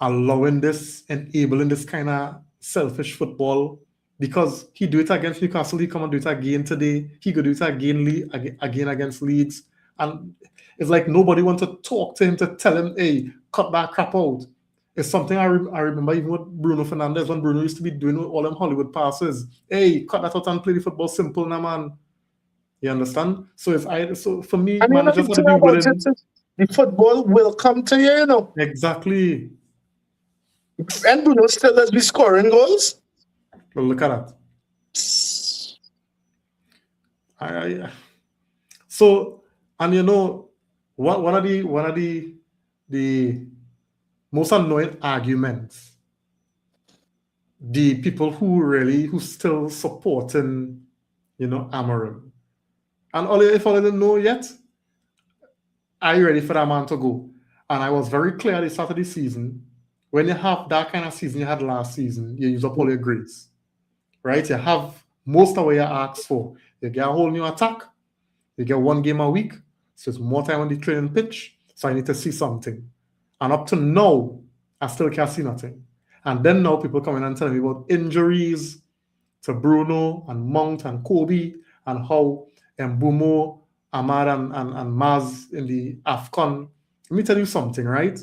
allowing this, enabling this kind of selfish football, because he do it against Newcastle, he come and do it again today. He could do it again against Leeds. And it's like nobody wants to talk to him to tell him, hey, cut that crap out. It's something I remember even with Bruno Fernandes, when Bruno used to be doing all them Hollywood passes. Hey, cut that out and play the football simple now, man. You understand? So so for me, managers have to be willing. The football will come to you, Exactly. And Bruno still has been scoring goals. Well, look at that. So, and one of the most annoying arguments, the people who still supporting, Amorim, and if I didn't know yet, are you ready for that man to go? And I was very clear at the start of the season, when you have that kind of season you had last season, you use up all your grades, right? You have most of what you asked for. You get a whole new attack. You get 1 game a week. So it's more time on the training pitch. So I need to see something. And up to now, I still can't see nothing. And then now people come in and tell me about injuries to Bruno and Mount and Kobe and how Mbumo, Ahmad and Maz in the AFCON. Let me tell you something, right?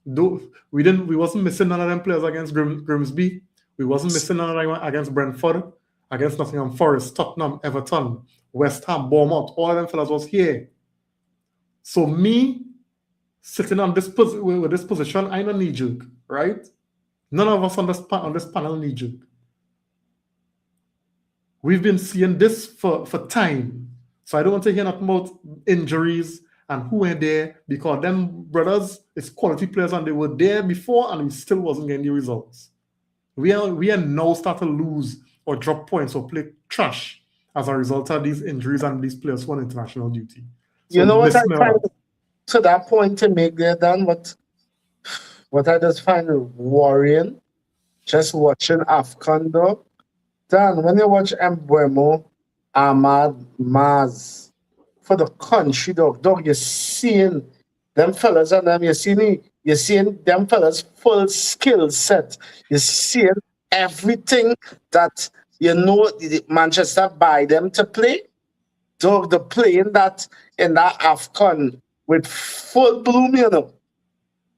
We wasn't missing none of them players against Grimsby. We wasn't missing none of them against Brentford, against Nottingham Forest, Tottenham, Everton, West Ham, Bournemouth. All of them fellas was here. So me sitting on this with this position, I don't need you, right? None of us on this panel need you. We've been seeing this for time. So I don't want to hear nothing about injuries and who were there, because them brothers is quality players and they were there before and we still wasn't getting the results. We are now starting to lose or drop points or play trash as a result of these injuries and these players who on international duty. So you know what I find to that point to make there, Dan, what I just find worrying, just watching AFCON though, Dan, when you watch Mbuemo, Ahmad, Maz, for the country, dog, you're seeing them fellas and them, you're seeing them fellas full skill set. You're seeing everything that Manchester buy them to play. Dog, they're playing that in that AFCON with full bloom, And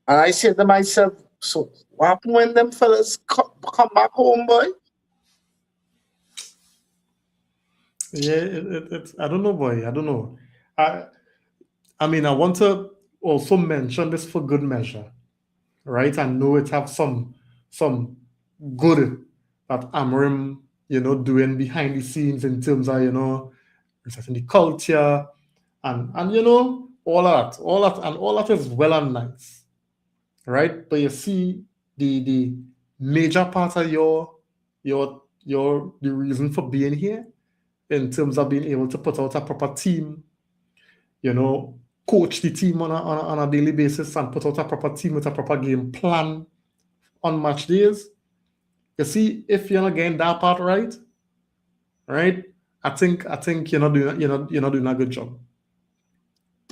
I say to myself, so what happened when them fellas come back home, boy? Yeah, it's I don't know, boy. I don't know. I I mean, I want to also mention this for good measure, right? I know it have some good that Amrim, doing behind the scenes in terms of, researching the culture and all that is well and nice, right? But you see, the major part of your the reason for being here in terms of being able to put out a proper team, coach the team on a daily basis and put out a proper team with a proper game plan on match days. You see, if you're not getting that part right, right, I think you're not doing a good job,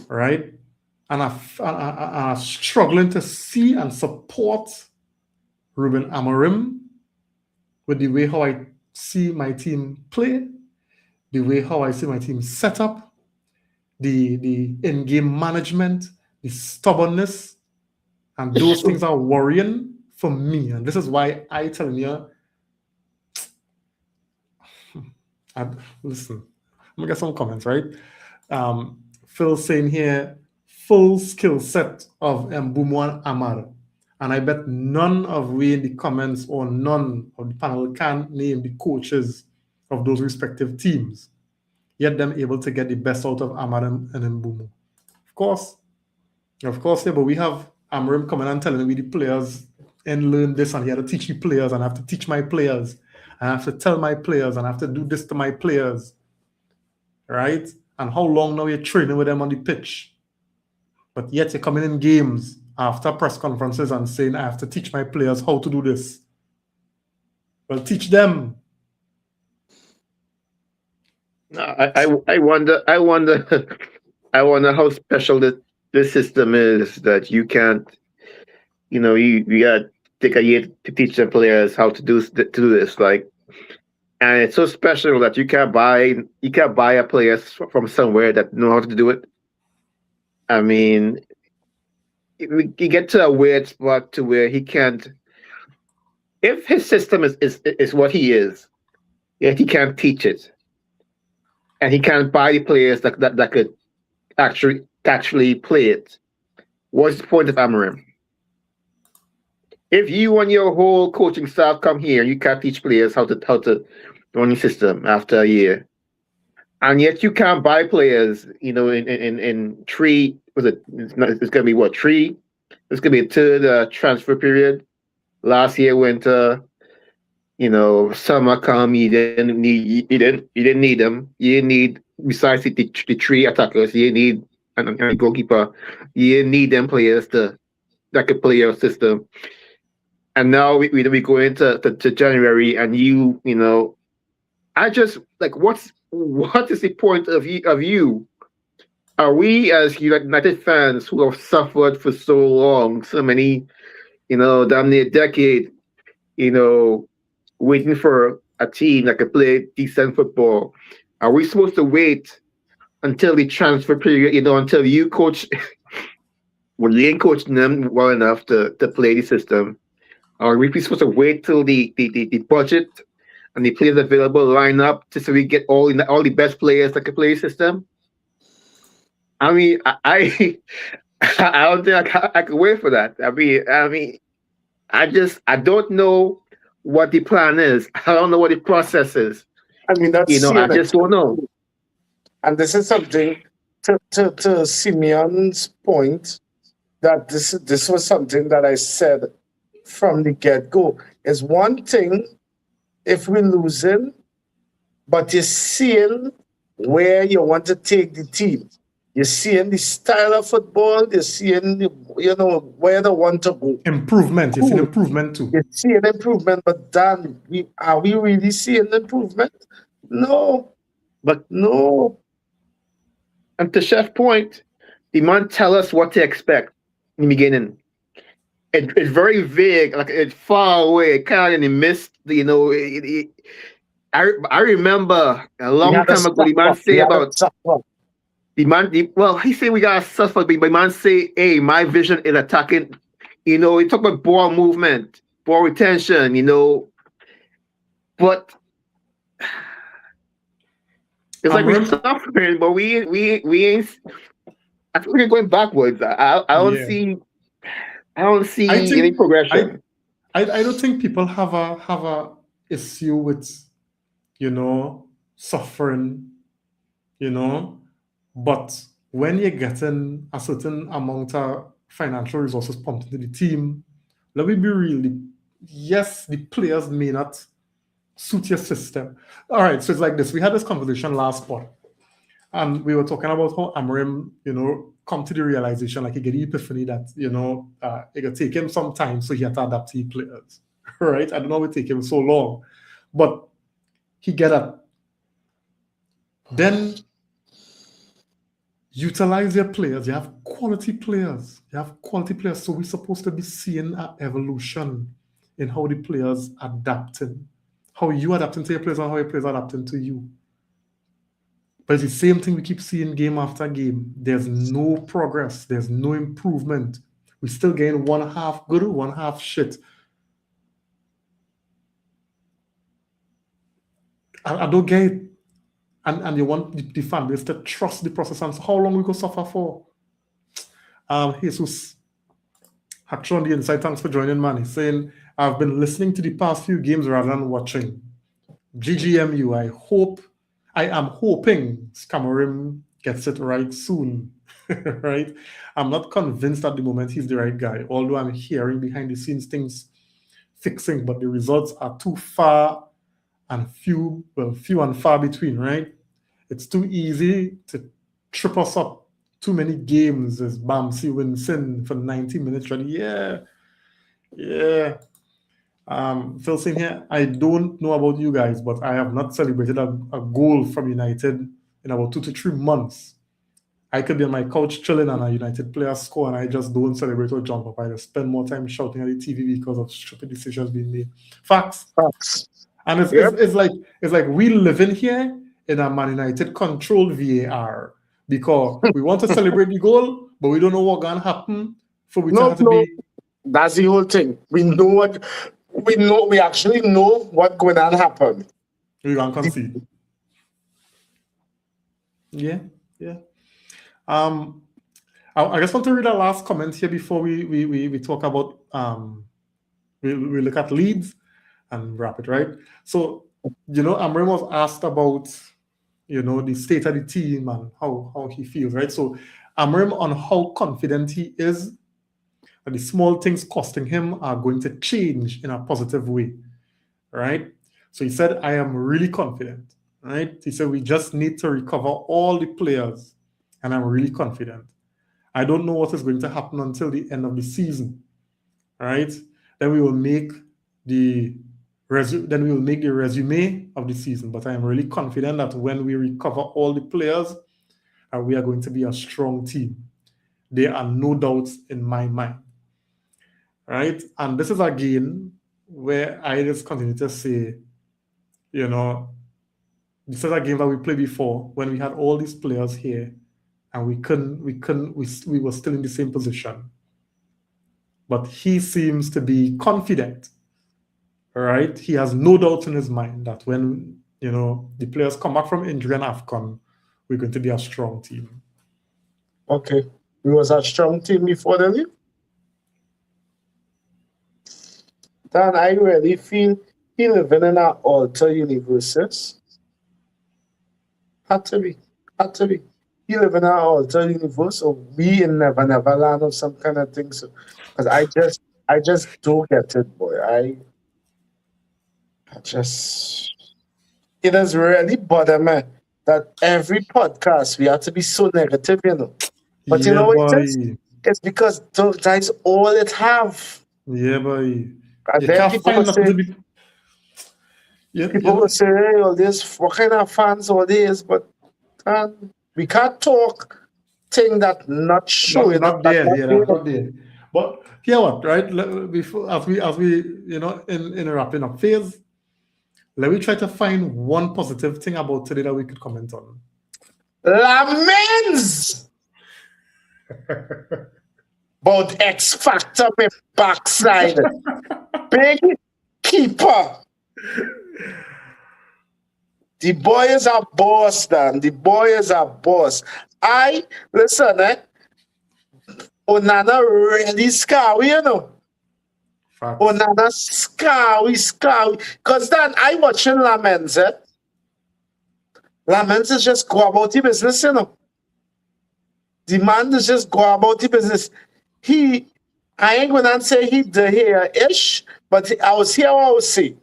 right? And I'm struggling to see and support Ruben Amorim with the way how I see my team play, the way how I see my team set up, the in-game management, the stubbornness, and those things are worrying for me. And this is why I tell you, listen, I'm gonna get some comments, right? Phil saying here, full skill set of Mbumo and Amar. And I bet none of we in the comments or none of the panel can name the coaches of those respective teams, yet them able to get the best out of Amar and Mbumo. Of course, yeah, but we have Amrim coming and telling me the players and learn this, and he had to teach the players, and I have to teach my players, and I have to tell my players, and I have to do this to my players, right? And how long now you're training with them on the pitch, but yet you're coming in games after press conferences and saying I have to teach my players how to do this. Well, teach them. I wonder I wonder how special this system is that you can't, you got to take a year to teach the players how to do this, like, and it's so special that you can't buy a player from somewhere that know how to do it. I mean, you get to a weird spot to where he can't. If his system is what he is, yet he can't teach it, and he can't buy the players that could actually play it. What's the point of Amarim? If you and your whole coaching staff come here, you can't teach players how to run the system after a year, and yet you can't buy players. In three, it's going to be what, three? It's going to be a third transfer period. Last year winter, summer come, you didn't need them. You didn't need, besides the three attackers, you need and a goalkeeper. You didn't need them players that could play your system. And now we go into to January, and I just like what is the point of you? Are we as United fans who have suffered for so long, so many, damn near a decade, waiting for a team that could play decent football? Are we supposed to wait until the transfer period, until you coach, when you ain't coaching them well enough to play the system? Are we supposed to wait till the budget and the players available line up so we get all the best players that can play the system? I mean, I don't think I could wait for that. I mean, I don't know what the plan is. I don't know what the process is. I mean, that's I just don't know. And this is something to Simeon's point, that this was something that I said from the get-go. It's one thing if we're losing, but you're seeing where you want to take the team. You're seeing the style of football. You're seeing, where they want to go. Improvement. You're seeing improvement too. You're seeing improvement, but Dan, are we really seeing improvement? No. But no. And to Chef's point, the man tell us what to expect in the beginning. It's very vague, like it's far away, kind of in the mist. I remember a long time ago, the man say about he said we gotta suffer, but the man say, hey, my vision is attacking. He talk about ball movement, ball retention, but It's like we're Amram, suffering, but we ain't. I think we're going backwards. yeah. I don't I see any think progression. I don't think people have a issue with, suffering, you know, but when you're getting a certain amount of financial resources pumped into the team, let me be real. Yes, the players may not suit your system. All right, so it's like this. We had this conversation last spot, and we were talking about how Amrim, come to the realization, like he get the epiphany that, it could take him some time, so he had to adapt to the players. Right? I don't know why it take him so long, but he get it. Then utilize your players. You have quality players. So we're supposed to be seeing an evolution in how the players adapting, how you adapting to your players and how your players adapting to you. But it's the same thing we keep seeing game after game. There's no progress. There's no improvement. We're still getting one half good, one half shit. I don't get it. And you want the fan base to trust the process. And so how long we go suffer for? Jesus, actually on the inside, thanks for joining, man. He's saying, I've been listening to the past few games rather than watching. GGMU, I am hoping Scamarim gets it right soon. Right? I'm not convinced at the moment he's the right guy, although I'm hearing behind the scenes things fixing, but the results are too far and few and far between, right? It's too easy to trip us up. Too many games as Bamsi Winson for 90 minutes. Right? Yeah. Phil saying here, I don't know about you guys, but I have not celebrated a goal from United in about 2 to 3 months. I could be on my couch chilling and a United player score, and I just don't celebrate or jump up. I just spend more time shouting at the TV because of stupid decisions being made. Facts. And it's like we live in here in a Man United controlled VAR because we want to celebrate the goal, but we don't know what's gonna happen for we to have to be. That's the whole thing. We actually know what's going to happen. We're gonna concede. Yeah. I just want to read a last comment here before we talk about we look at leads and wrap it, right? So, Amrim was asked about, the state of the team and how he feels, right? So Amrim on how confident he is that the small things costing him are going to change in a positive way, right? So he said, I am really confident, right? He said, we just need to recover all the players, and I'm really confident. I don't know what is going to happen until the end of the season, right? Then we will make the resume of the season. But I am really confident that when we recover all the players, we are going to be a strong team. There are no doubts in my mind, right? And this is again where I just continue to say, this is a game that we played before when we had all these players here, and we were still in the same position. But he seems to be confident, right? He has no doubt in his mind that when, the players come back from injury and AFCON, we're going to be a strong team. Okay. We was a strong team before the league. Dan, I really feel he living in an alter universe. Had to be. He live in an alter universe, so we in never land or some kind of thing. So, because I just don't get it, boy. I just, it does really bother me that every podcast we have to be so negative, But you know what it is? It's because that's all it have. Yeah, boy. And then people will say, hey, all this, what kind of fans all this? But we can't talk thing that not showing not there. But here what, right? Before as we in a wrapping up phase, let me try to find one positive thing about today that we could comment on. Lamens! About X Factor me backside. Big keeper. The boy is a boss, Dan. The boy is a boss. Listen, Onana really scary, you know. Facts. Onana scary. Because Dan, I watching Lamens, Lamens is just go about the business, you know. The man is just go about the business. I ain't gonna say he the here-ish, but I was here, I was say.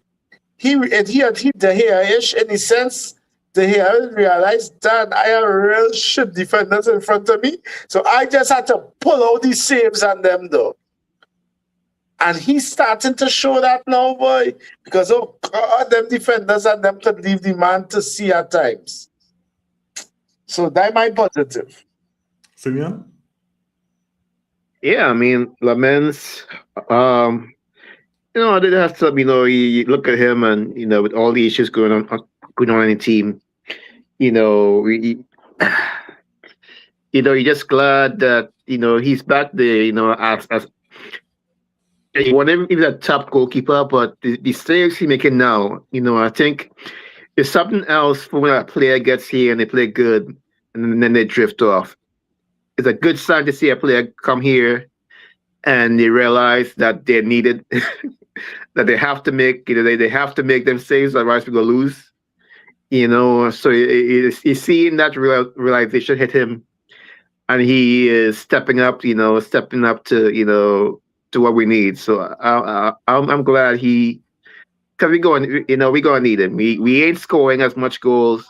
He the here-ish in the sense the here realized that I have real shit defenders in front of me. So I just had to pull out these saves on them though. And he's starting to show that now, boy. Because oh God, them defenders and them could leave the man to see at times. So that my positive. Simeon? Yeah, I mean, Lamens, I did have to, you look at him and, with all the issues going on in the team, you're just glad that, he's back there, as he wasn't even a top goalkeeper, but the saves he's making now, I think it's something else for when a player gets here and they play good and then they drift off. It's a good sign to see a player come here and they realize that they needed that they have to make they have to make them saves, otherwise we're gonna lose. So he's seeing that realization hit him, and he is stepping up to to what we need. So I'm glad because we're gonna need him. We ain't scoring as much goals,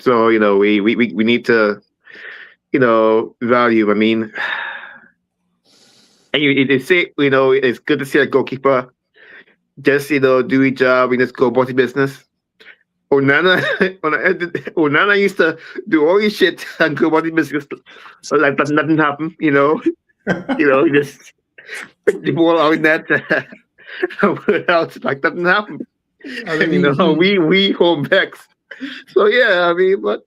So we need to value. I mean, and you say it's good to see a goalkeeper just do his job and just go about the business. Onana used to do all his shit and go about the business like that nothing happened. He just pick the ball out in that out like nothing happened. We home backs. So yeah, I mean, but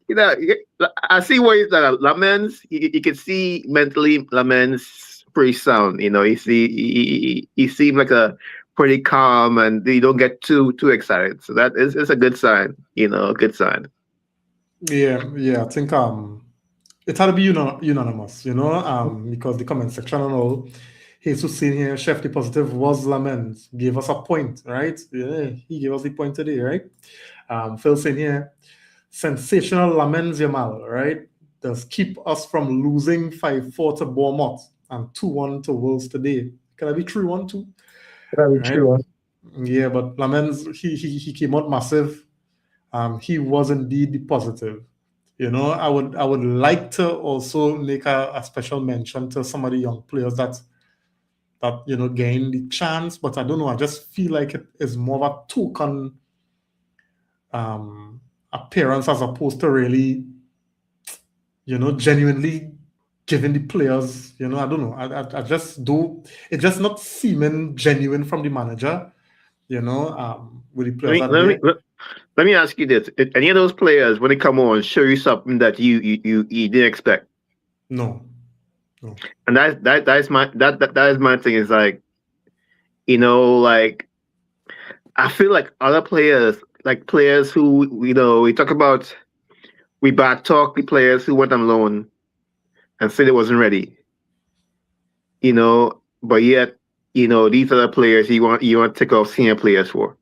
I see where he's at. Lamens, you can see mentally Lamens pretty sound. He seemed like a pretty calm, and you don't get too excited. So that is a good sign. A good sign. Yeah. I think it had to be unanimous. Because the comment section and all, Jesus saying here, Chef the positive was Lamens, gave us a point, right? Yeah, he gave us the point today, right? Phil saying here, sensational Lamens Yamal, right? Does keep us from losing 5-4 to Bournemouth and 2-1 to Wolves today. Can I be 3-1 too? Very true. Yeah, but Lamens, he came out massive. He was indeed the positive. I would like to also make a special mention to some of the young players that gain the chance, but I don't know. I just feel like it is more of a token appearance as opposed to really, genuinely giving the players, I don't know. I just do. It's just not seeming genuine from the manager, with the players. Let me ask you this: any of those players, when they come on, show you something that you didn't expect? No. And that is my thing. Is like, like I feel like other players, like players who we talk about, we back talk the players who went on loan and said it wasn't ready. But yet these other players you want to take off senior players for.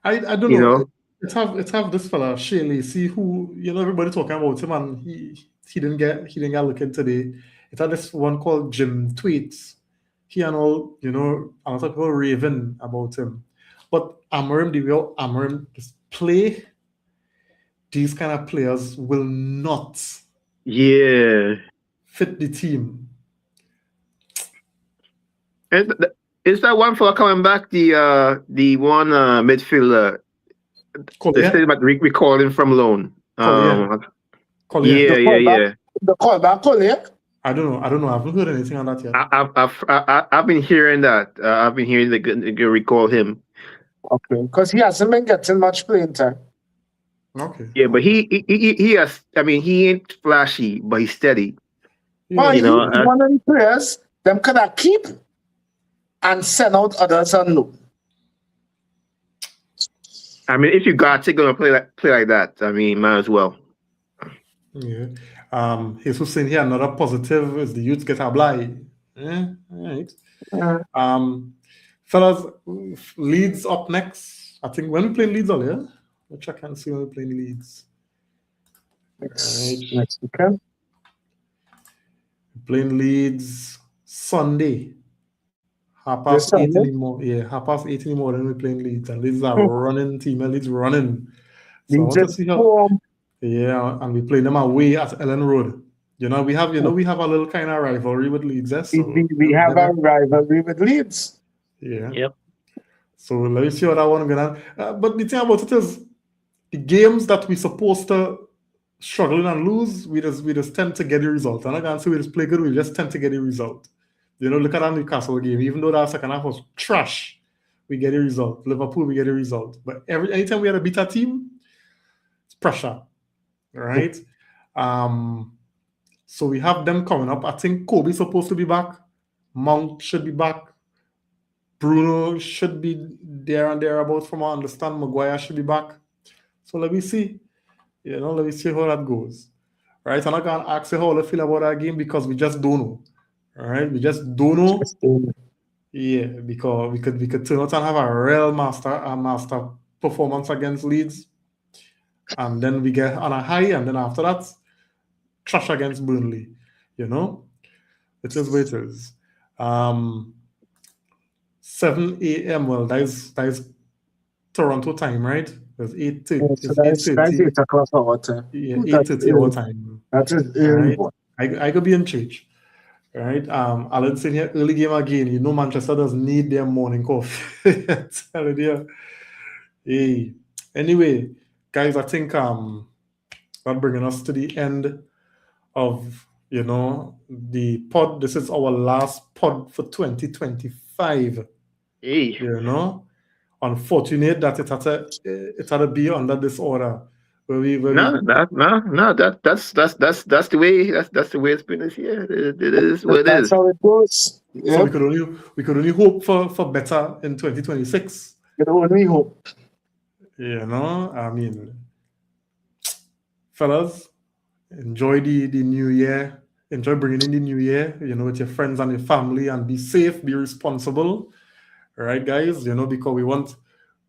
I don't know. It's have this fella Shea Lacey who everybody talking about him and he didn't get looking today. It had this one called Jim Tweets. He and all a lot of people raving about him. But Amorim, the real Amorim, just play. These kind of players will not fit the team. Is that one for coming back? The one midfielder. We called him from loan. Collier. The callback, Collier. I don't know. I haven't heard anything on that yet. I've been hearing that. I've been hearing they recall him. Okay, because he hasn't been getting much playing time. Okay. Yeah, but he has. I mean, he ain't flashy, but he's steady. Yeah. He's one of the players them could keep and send out others on loan. I mean, if you got to go play like that, I mean, might as well. Yeah. Jesus saying here another positive is the youth get a blind. Yeah, right. Fellas, Leeds up next. I think when we play Leeds earlier, which I can see when we play Leeds. Next weekend. Playing Leeds Sunday. Half This past 8 Sunday? anymore. Yeah, half past 8 anymore. Then we're playing Leeds, and Leeds are running team. Leeds running. So I Leeds want to see how. form. Yeah, and we play them away at Ellen Road. We have a little kind of rivalry with Leeds. So We have a rivalry with Leeds. Yeah. Yep. So let me see how that one gonna. But the thing about it is, the games that we supposed to struggle and lose, we just tend to get the result. I'm not gonna say we just play good. We just tend to get the result. Look at that Newcastle game. Even though that second half was trash, we get a result. Liverpool, we get a result. But anytime we had to beat a team, it's pressure, right? So we have them coming up. I think Kobe's supposed to be back. Mount should be back. Bruno should be there and thereabouts from what I understand. Maguire should be back. So let me see. Let me see how that goes. Right? I'm not going to ask you how I feel about that game because we just don't know. All right? We just don't know. Yeah, because we could turn out and have a real master performance against Leeds. And then we get on a high, and then after that, trash against Burnley. It is what it is. 7 a.m. Well, that is Toronto time, right? It's 8:30. So that's 8 o'clock our time. Yeah, 8:30 our time. That is early. Right? I could be in church. Right? Alan saying here, early game again. Manchester doesn't need their morning coffee. Telling you. Hey. Anyway, guys, I think that bringing us to the end of the pod. This is our last pod for 2025. Hey. Unfortunate that it had to be under this order. That's the way. That's the way it's been this year. It is what it is. That's how it goes. So we could only hope for better in 2026. We can only hope. I mean, fellas, enjoy the new year. Enjoy bringing in the new year. With your friends and your family, and be safe, be responsible. All right, guys. Because we want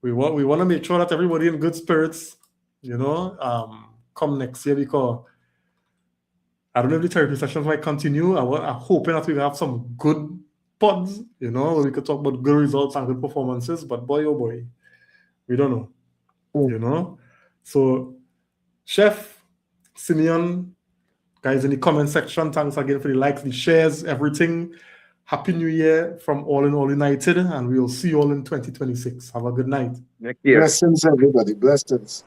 to make sure that everybody in good spirits. Come next year, because I don't know if the therapy sessions might continue. I'm hoping that we have some good pods, where we could talk about good results and good performances. But boy, oh boy, we don't know. So, Chef, Simeon, guys in the comment section, thanks again for the likes, the shares, everything. Happy New Year from All in All United, and we'll see you all in 2026. Have a good night. Next year. Blessings, everybody. Blessings.